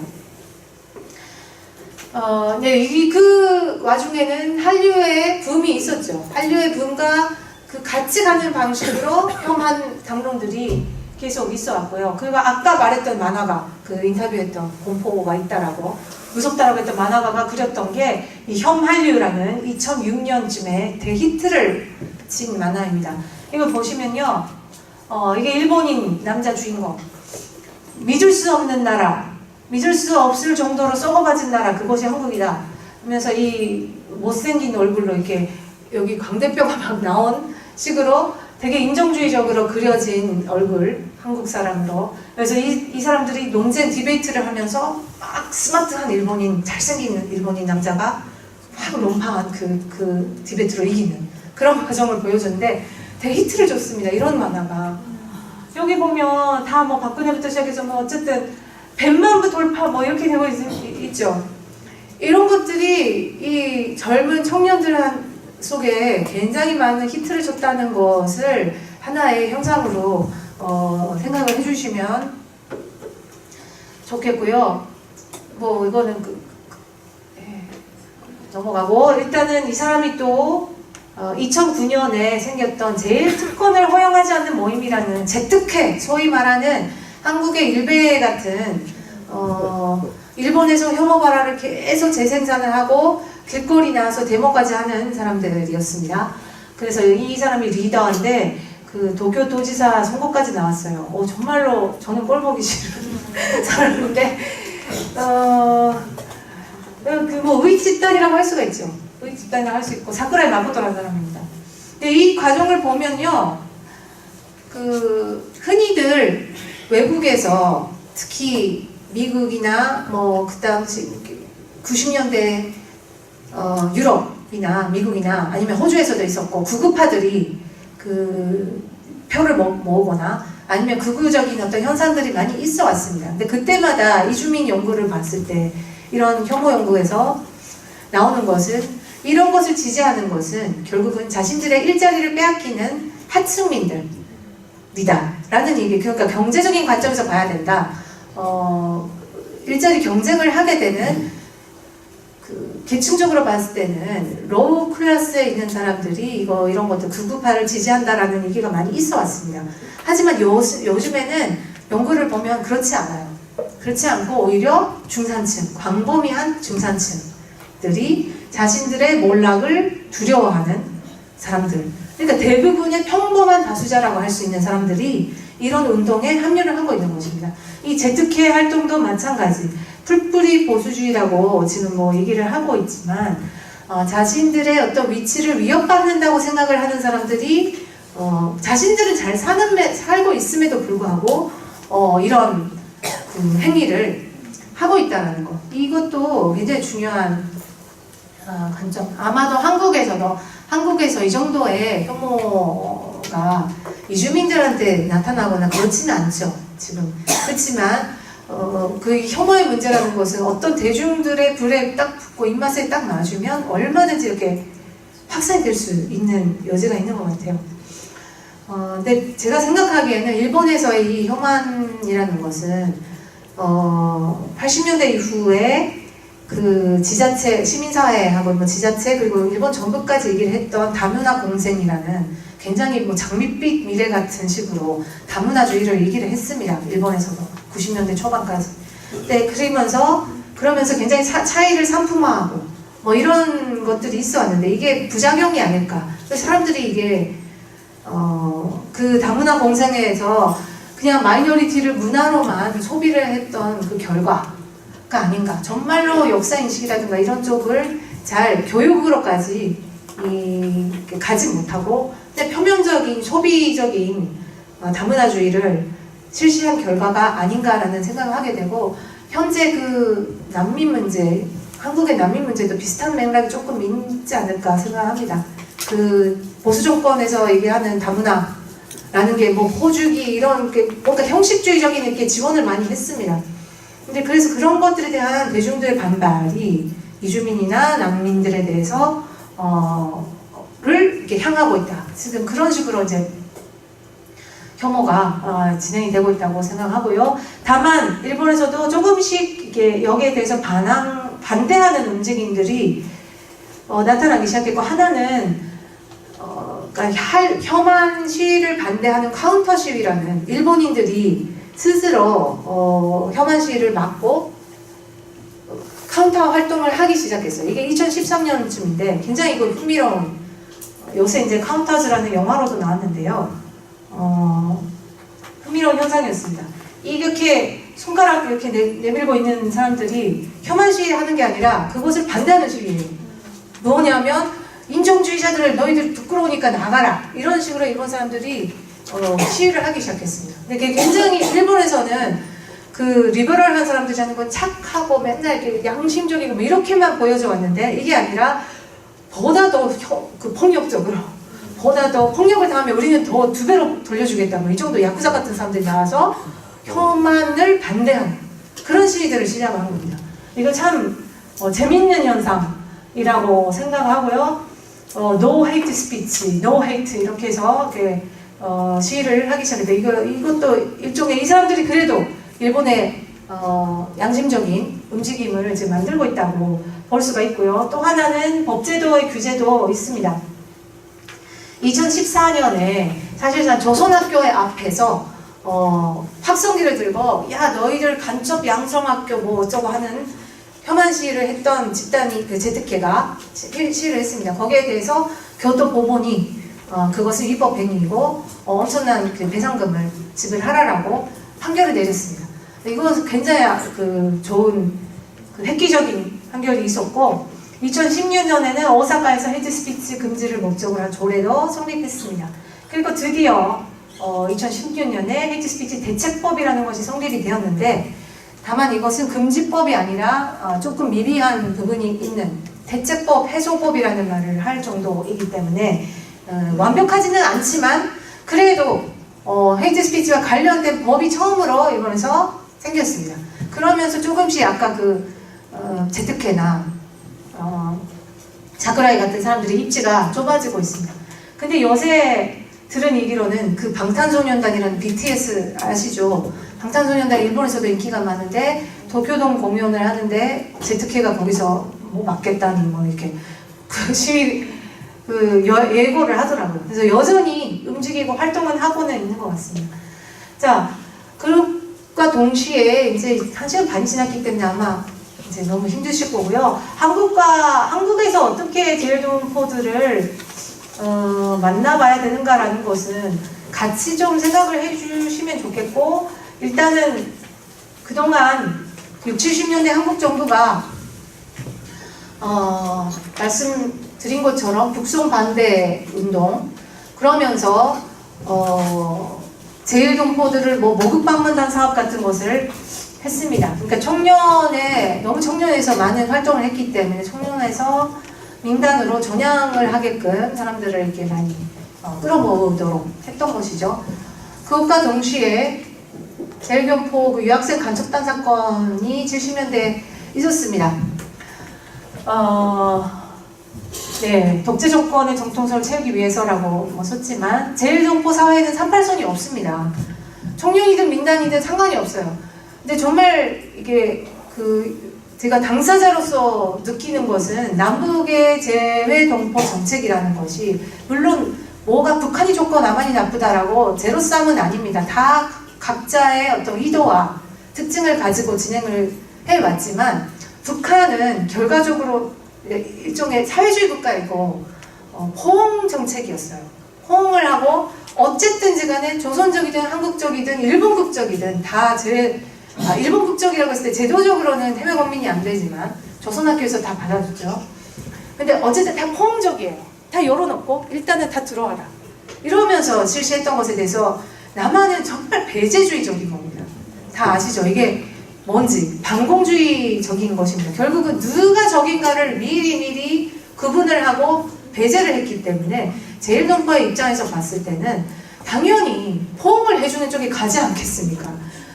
네, 그 와중에는 한류의 붐이 있었죠. 한류의 붐과 그 같이 가는 방식으로 혐한 담론들이 계속 있어 왔고요. 그리고 아까 말했던 만화가, 그 인터뷰했던 공포가 있다라고, 무섭다라고 했던 만화가가 그렸던 게 이 혐한류라는 2006년쯤에 대히트를 친 만화입니다. 이거 보시면요, 이게 일본인 남자 주인공, 믿을 수 없는 나라, 믿을 수 없을 정도로 썩어가진 나라, 그것이 한국이다 하면서 이 못생긴 얼굴로 이렇게 여기 광대뼈가 막 나온 식으로 되게 인종주의적으로 그려진 얼굴, 한국 사람으로. 그래서 이 사람들이 논쟁 디베이트를 하면서 막 스마트한 일본인, 잘생긴 일본인 남자가 막 논파한 그 디베이트로 이기는 그런 과정을 보여줬는데 되게 히트를 줬습니다. 이런 만화가. 여기 보면 다 뭐 박근혜부터 시작해서 뭐 어쨌든 100만 부 돌파 뭐 이렇게 되고 있죠. 이런 것들이 이 젊은 청년들 속에 굉장히 많은 히트를 줬다는 것을 하나의 현상으로 생각을 해주시면 좋겠고요. 뭐 이거는 넘어가고, 일단은 이 사람이 또 2009년에 생겼던 제일 특권을 허용하지 않는 모임이라는 제특회, 소위 말하는 한국의 일베 같은 일본에서 혐오 발화를 계속 재생산을 하고 길거리 나와서 데모까지 하는 사람들이었습니다. 그래서 이 사람이 리더인데 그 도쿄 도지사 선거까지 나왔어요. 정말로 저는 꼴 보기 싫은 사람인데 뭐 의집단이라고 할 수가 있죠. 의집단이라고 할 수 있고 사쿠라이 마코토라는 사람입니다. 근데 이 과정을 보면요, 흔히들 외국에서 특히 미국이나 뭐 그 당시 90년대 유럽이나 미국이나 아니면 호주에서도 있었고 구급파들이 그 표를 모으거나 아니면 극우적인 어떤 현상들이 많이 있어 왔습니다. 근데 그때마다 이주민 연구를 봤을 때 이런 혐오 연구에서 나오는 것은, 이런 것을 지지하는 것은 결국은 자신들의 일자리를 빼앗기는 하층민들이다 라는 얘기. 그러니까 경제적인 관점에서 봐야 된다. 일자리 경쟁을 하게 되는 계층적으로 봤을 때는 로우 클래스에 있는 사람들이 이런 것들 극우파를 지지한다라는 얘기가 많이 있어 왔습니다. 하지만 요즘에는 연구를 보면 그렇지 않아요. 그렇지 않고 오히려 중산층, 광범위한 중산층들이 자신들의 몰락을 두려워하는 사람들, 그러니까 대부분의 평범한 다수자라고 할 수 있는 사람들이 이런 운동에 합류를 하고 있는 것입니다. 이 제특회 활동도 마찬가지. 풀뿌리 보수주의라고 지금 뭐 얘기를 하고 있지만 자신들의 어떤 위치를 위협받는다고 생각을 하는 사람들이 자신들은 잘 살고 있음에도 불구하고 이런 행위를 하고 있다는 것. 이것도 굉장히 중요한 관점. 아마도 한국에서 이 정도의 혐오가 이주민들한테 나타나거나 그렇지는 않죠, 지금. 그렇지만 그 혐오의 문제라는 것은 어떤 대중들의 불에 딱 붙고 입맛에 딱 맞으면 얼마든지 이렇게 확산이 될 수 있는 여지가 있는 것 같아요. 근데 제가 생각하기에는 일본에서의 이 혐한이라는 것은 80년대 이후에 그 지자체, 시민사회하고 뭐 지자체 그리고 일본 정부까지 얘기를 했던 다문화 공생이라는 굉장히 뭐 장밋빛 미래 같은 식으로 다문화주의를 얘기를 했습니다. 일본에서도 90년대 초반까지. 네, 그러면서 굉장히 차이를 상품화하고 뭐 이런 것들이 있어 왔는데 이게 부작용이 아닐까. 사람들이 이게 그 다문화 공생에서 그냥 마이너리티를 문화로만 소비를 했던 그 결과가 아닌가. 정말로 역사인식이라든가 이런 쪽을 잘 교육으로까지 가지 못하고 그냥 표면적인 소비적인 다문화주의를 실시한 결과가 아닌가라는 생각을 하게 되고, 현재 그 난민 문제, 한국의 난민 문제도 비슷한 맥락이 조금 있지 않을까 생각합니다. 그 보수 정권에서 얘기하는 다문화라는 게 뭐 호주기 이런 게 뭔가 형식주의적인 이렇게 지원을 많이 했습니다. 근데 그래서 그런 것들에 대한 대중들의 반발이 이주민이나 난민들에 대해서 를 이렇게 향하고 있다. 지금 그런 식으로 이제 혐오가 진행이 되고 있다고 생각하고요. 다만 일본에서도 조금씩 이게 여기에 대해서 반대하는 움직임들이 나타나기 시작했고, 하나는 그러니까 혐한 시위를 반대하는 카운터 시위라는, 일본인들이 스스로 혐한 시위를 막고 카운터 활동을 하기 시작했어요. 이게 2013년쯤인데 굉장히 이거 흥미로운, 요새 이제 카운터즈라는 영화로도 나왔는데요. 흥미로운 현상이었습니다. 이렇게 손가락 이렇게 내밀고 있는 사람들이 혐한 시위하는 게 아니라 그것을 반대하는 시위예요. 뭐냐면 인종주의자들 너희들 부끄러우니까 나가라, 이런 식으로 일본 사람들이 시위를 하기 시작했습니다. 근데 그게 굉장히 일본에서는 그 리버럴한 사람들이 하는 건 착하고 맨날 이렇게 양심적이고 뭐 이렇게만 보여져 왔는데, 이게 아니라 보다 더 폭력적으로, 보다 더 폭력을 당하면 우리는 더 2배로 돌려주겠다, 뭐 이 정도 야쿠자 같은 사람들이 나와서 혐한을 반대하는 그런 시위들을 시작한 겁니다. 이거 참 재밌는 현상이라고 생각하고요. No hate speech, no hate 이렇게 해서 이렇게 시위를 하기 시작했는데, 이것도 일종의, 이 사람들이 그래도 일본의 양심적인 움직임을 이제 만들고 있다고 볼 수가 있고요. 또 하나는 법제도의 규제도 있습니다. 2014년에 사실상 조선학교의 앞에서 확성기를 들고 야 너희들 간첩 양성학교 뭐 어쩌고 하는 혐한 시위를 했던 집단이, 그 제특회가 시위를 했습니다. 거기에 대해서 교토법원이 그것은 위법 행위이고 엄청난 그 배상금을 지불하라라고 판결을 내렸습니다. 이거 굉장히 좋은 획기적인 판결이 있었고, 2016년에는 오사카에서 헤이트 스피치 금지를 목적으로 한 조례도 성립했습니다. 그리고 드디어 2016년에 헤이트 스피치 대책법이라는 것이 성립이 되었는데, 다만 이것은 금지법이 아니라 조금 미비한 부분이 있는 대책법, 해소법이라는 말을 할 정도이기 때문에 완벽하지는 않지만 그래도 헤이트 스피치와 관련된 법이 처음으로 일본에서 생겼습니다. 그러면서 조금씩 아까 제특회나 자쿠라이 같은 사람들의 입지가 좁아지고 있습니다. 근데 요새 들은 얘기로는 그 방탄소년단이라는 BTS 아시죠? 방탄소년단 일본에서도 인기가 많은데 도쿄돔 공연을 하는데 제특회가 거기서 뭐 막겠다니 뭐 이렇게 시위 예고를 하더라고요. 그래서 여전히 움직이고 활동은 하고는 있는 것 같습니다. 자, 그것과 동시에 이제 1시간 반이 지났기 때문에 아마 이제 너무 힘드실 거고요. 한국에서 어떻게 제일동포들을 만나봐야 되는가라는 것은 같이 좀 생각을 해주시면 좋겠고, 일단은 그동안 60, 70년대 한국 정부가 말씀드린 것처럼 북송 반대 운동, 그러면서 제일동포들을 뭐 모국 방문단 사업 같은 것을 했습니다. 그러니까 너무 청년에서 많은 활동을 했기 때문에 청년에서 민간으로 전향을 하게끔 사람들을 이렇게 많이 끌어모으도록 했던 것이죠. 그것과 동시에 제일동포 유학생 간첩단 사건이 70년대에 있었습니다. 네, 독재 정권의 정통성을 채우기 위해서라고 썼지만 제일동포 사회에는 38선이 없습니다. 청년이든 민간이든 상관이 없어요. 근데 정말 이게 제가 당사자로서 느끼는 것은 남북의 재외동포 정책이라는 것이, 물론 뭐가 북한이 좋고 남한이 나쁘다라고 제로섬은 아닙니다. 다 각자의 어떤 의도와 특징을 가지고 진행을 해왔지만, 북한은 결과적으로 일종의 사회주의 국가이고 호응 정책이었어요. 호응을 하고 어쨌든지 간에 조선적이든 한국적이든 일본국적이든 다 일본국적이라고 했을 때 제도적으로는 해외 국민이 안 되지만 조선학교에서 다 받아주죠. 근데 어쨌든 다 호응적이에요. 다 열어놓고 일단은 다 들어와라, 이러면서 실시했던 것에 대해서 남한은 정말 배제주의적인 겁니다. 다 아시죠? 이게 뭔지 반공주의적인 것입니다. 결국은 누가 적인가를 미리 구분을 하고 배제를 했기 때문에 제1동파의 입장에서 봤을 때는 당연히 포옹을 해주는 쪽이 가지 않겠습니까?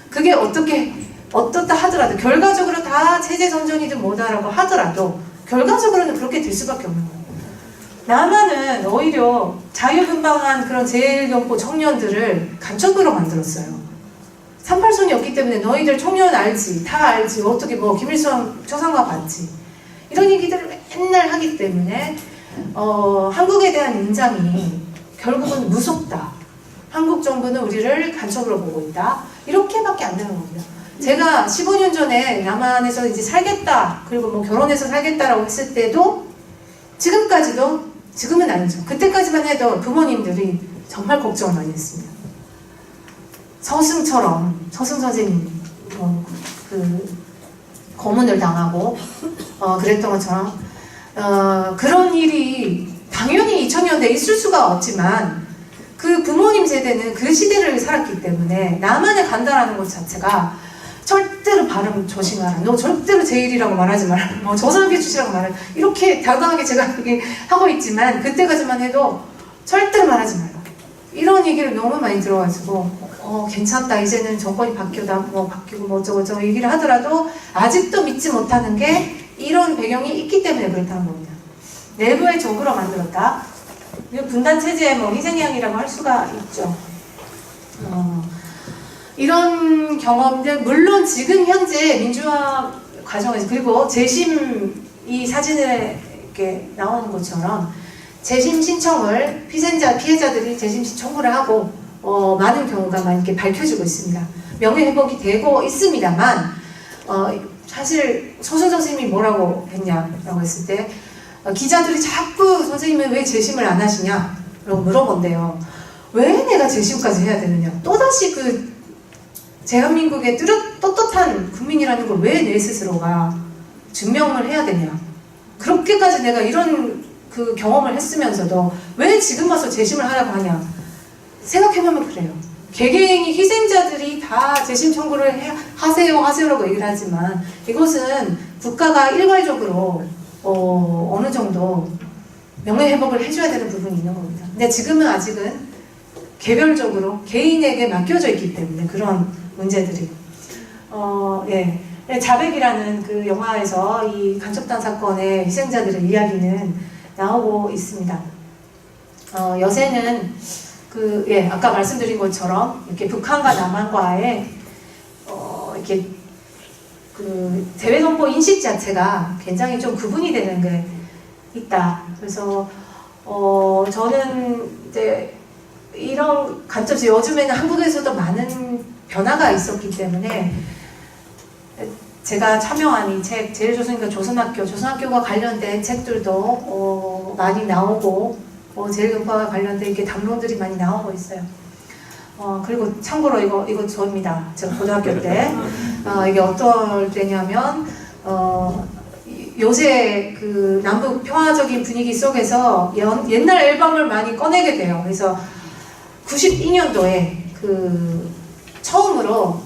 그게 어떻다 하더라도 결과적으로 다 체제 선전이든 뭐다라고 하더라도 결과적으로는 그렇게 될 수밖에 없는 거예요. 남한은 오히려 자유분방한 그런 제1동포 청년들을 간첩으로 만들었어요. 38선이 없기 때문에 너희들 청년 알지, 다 알지, 어떻게 뭐 김일성 초상화 봤지, 이런 얘기들을 맨날 하기 때문에 한국에 대한 인상이 결국은 무섭다. 한국 정부는 우리를 간첩으로 보고 있다. 이렇게밖에 안 되는 겁니다. 제가 15년 전에 남한에서 이제 살겠다, 그리고 뭐 결혼해서 살겠다라고 했을 때도 지금까지도, 지금은 아니죠. 그때까지만 해도 부모님들이 정말 걱정을 많이 했습니다. 서승 선생님 그 고문을 당하고 그랬던 것처럼 그런 일이 당연히 2000년대에 있을 수가 없지만 그 부모님 세대는 그 시대를 살았기 때문에 남한에 간다라는 것 자체가 절대로 발음 조심하라, 너 절대로 제1이라고 말하지 마라, 뭐 조선계 출신이라고 말하라, 이렇게 당당하게 제가 하고 있지만 그때까지만 해도 절대로 말하지 말라, 이런 얘기를 너무 많이 들어가지고 괜찮다, 이제는 정권이 바뀌고 뭐 어쩌고 얘기를 하더라도 아직도 믿지 못하는 게 이런 배경이 있기 때문에 그렇다는 겁니다. 내부의 적으로 만들었다. 분단 체제의 뭐 희생양이라고 할 수가 있죠. 이런 경험들, 물론 지금 현재 민주화 과정에서, 그리고 재심, 이 사진에 이렇게 나오는 것처럼 재심 신청을 피해자들이 재심 신청을 하고 많은 경우가 많이 이렇게 밝혀지고 있습니다. 명예회복이 되고 있습니다만 사실 서순 선생님이 뭐라고 했냐라고 했을 때 기자들이 자꾸 선생님은 왜 재심을 안 하시냐 라고 물어본대요. 왜 내가 재심까지 해야 되느냐, 또다시 그 대한민국의 떳떳한 국민이라는 걸 왜 내 스스로가 증명을 해야 되냐, 그렇게까지 내가 이런 그 경험을 했으면서도 왜 지금 와서 재심을 하려고 하냐 생각해보면 그래요. 개개인이 희생자들이 다 재심 청구를 하세요라고 얘기를 하지만 이것은 국가가 일괄적으로 어느 정도 명예회복을 해줘야 되는 부분이 있는 겁니다. 근데 지금은 아직은 개별적으로 개인에게 맡겨져 있기 때문에 그런 문제들이 예. 자백이라는 그 영화에서 이 간첩단 사건의 희생자들의 이야기는 나오고 있습니다. 여세는 아까 말씀드린 것처럼 이렇게 북한과 남한과의 이렇게 그 대외정보 인식 자체가 굉장히 좀 구분이 되는 게 있다. 그래서 저는 이제 이런 간첩이 요즘에는 한국에서도 많은 변화가 있었기 때문에 제가 참여한 이 책, 제1조선인가 조선학교가 관련된 책들도 많이 나오고 제1동파와 관련된 이렇게 담론들이 많이 나오고 있어요. 그리고 참고로 이거 저입니다. 제가 고등학교 때 이게 어떨 때냐면 요새 그 남북 평화적인 분위기 속에서 옛날 앨범을 많이 꺼내게 돼요. 그래서 92년도에 그 처음으로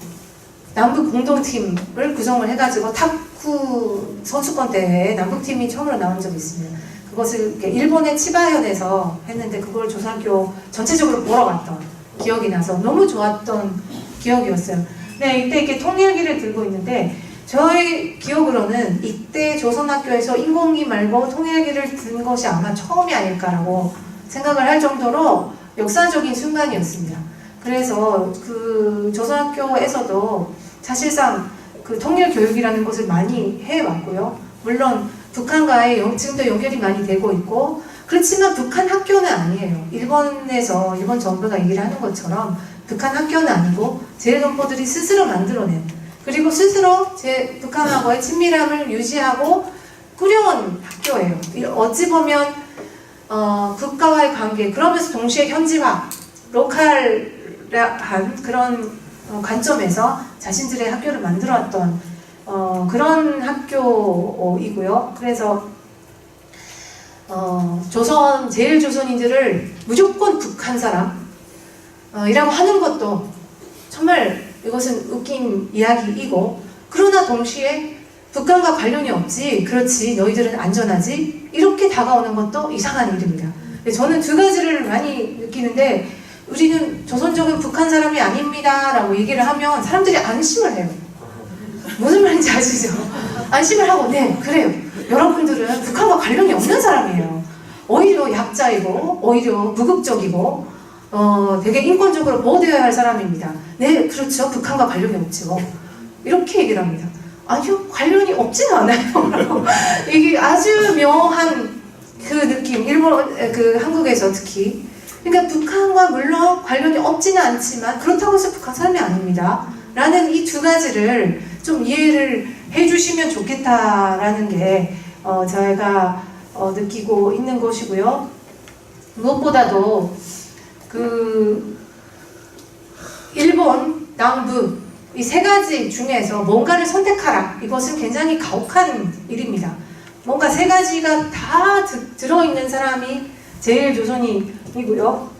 남북 공동팀을 구성을 해가지고 탁구 선수권 대회에 남북팀이 처음으로 나온 적이 있습니다. 그것을 일본의 치바현에서 했는데 그걸 조선학교 전체적으로 보러 갔던 기억이 나서 너무 좋았던 기억이었어요. 네, 이때 이렇게 통일기를 들고 있는데 저의 기억으로는 이때 조선학교에서 인공기 말고 통일기를 든 것이 아마 처음이 아닐까라고 생각을 할 정도로 역사적인 순간이었습니다. 그래서 그 조선학교에서도 사실상 그 통일교육이라는 것을 많이 해왔고요. 물론 북한과의 지금도 연결이 많이 되고 있고, 그렇지만 북한 학교는 아니에요. 일본 정부가 얘기를 하는 것처럼 북한 학교는 아니고 제1동포들이 스스로 만들어낸, 그리고 스스로 북한하고의 친밀함을 유지하고 꾸려온 학교예요. 어찌 보면 국가와의 관계, 그러면서 동시에 현지화, 로컬한 그런 관점에서 자신들의 학교를 만들어왔던 그런 학교이고요. 그래서 제1조선인들을 무조건 북한 사람이라고 하는 것도 정말 이것은 웃긴 이야기이고, 그러나 동시에 북한과 관련이 없지, 그렇지, 너희들은 안전하지, 이렇게 다가오는 것도 이상한 일입니다. 저는 두 가지를 많이 느끼는데, 우리는 조선족은 북한 사람이 아닙니다 라고 얘기를 하면 사람들이 안심을 해요. 무슨 말인지 아시죠? 안심을 하고, 네, 그래요. 여러분들은 북한과 관련이 없는 사람이에요. 오히려 약자이고, 오히려 무국적이고, 되게 인권적으로 보호되어야 할 사람입니다. 네, 그렇죠. 북한과 관련이 없죠. 이렇게 얘기를 합니다. 아니요, 관련이 없지는 않아요. 이게 아주 묘한 그 느낌, 한국에서 특히. 그러니까 북한과 물론 관련이 없지는 않지만 그렇다고 해서 북한 사람이 아닙니다. 라는 이 두 가지를 좀 이해를 해주시면 좋겠다라는 게 저희가 느끼고 있는 것이고요. 무엇보다도 그 일본, 남북 이 세 가지 중에서 뭔가를 선택하라. 이것은 굉장히 가혹한 일입니다. 뭔가 세 가지가 다 들어있는 사람이 제일조선인이고요.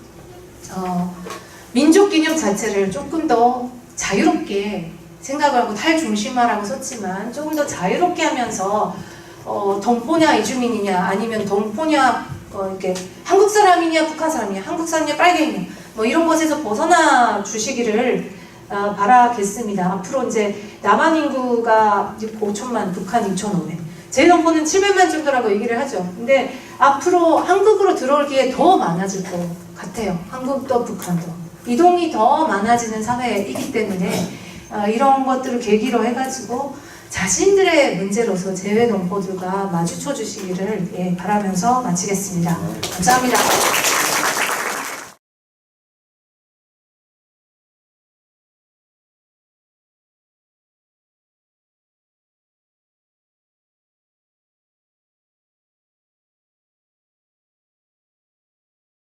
민족 기념 자체를 조금 더 자유롭게 생각을 하고 탈중심화라고 썼지만 조금 더 자유롭게 하면서 동포냐 이주민이냐 아니면 동포냐 이렇게 한국 사람이냐 북한 사람이냐 한국 사람이냐 빨갱이냐 뭐 이런 것에서 벗어나 주시기를 바라겠습니다. 앞으로 이제 남한 인구가 5천만, 북한 2,500. 제 동포는 700만 정도라고 얘기를 하죠. 근데 앞으로 한국으로 들어올 기회 더 많아질 것 같아요. 한국도 북한도. 이동이 더 많아지는 사회이기 때문에 이런 것들을 계기로 해가지고 자신들의 문제로서 재외 동포들과 마주쳐 주시기를 바라면서 마치겠습니다. 감사합니다.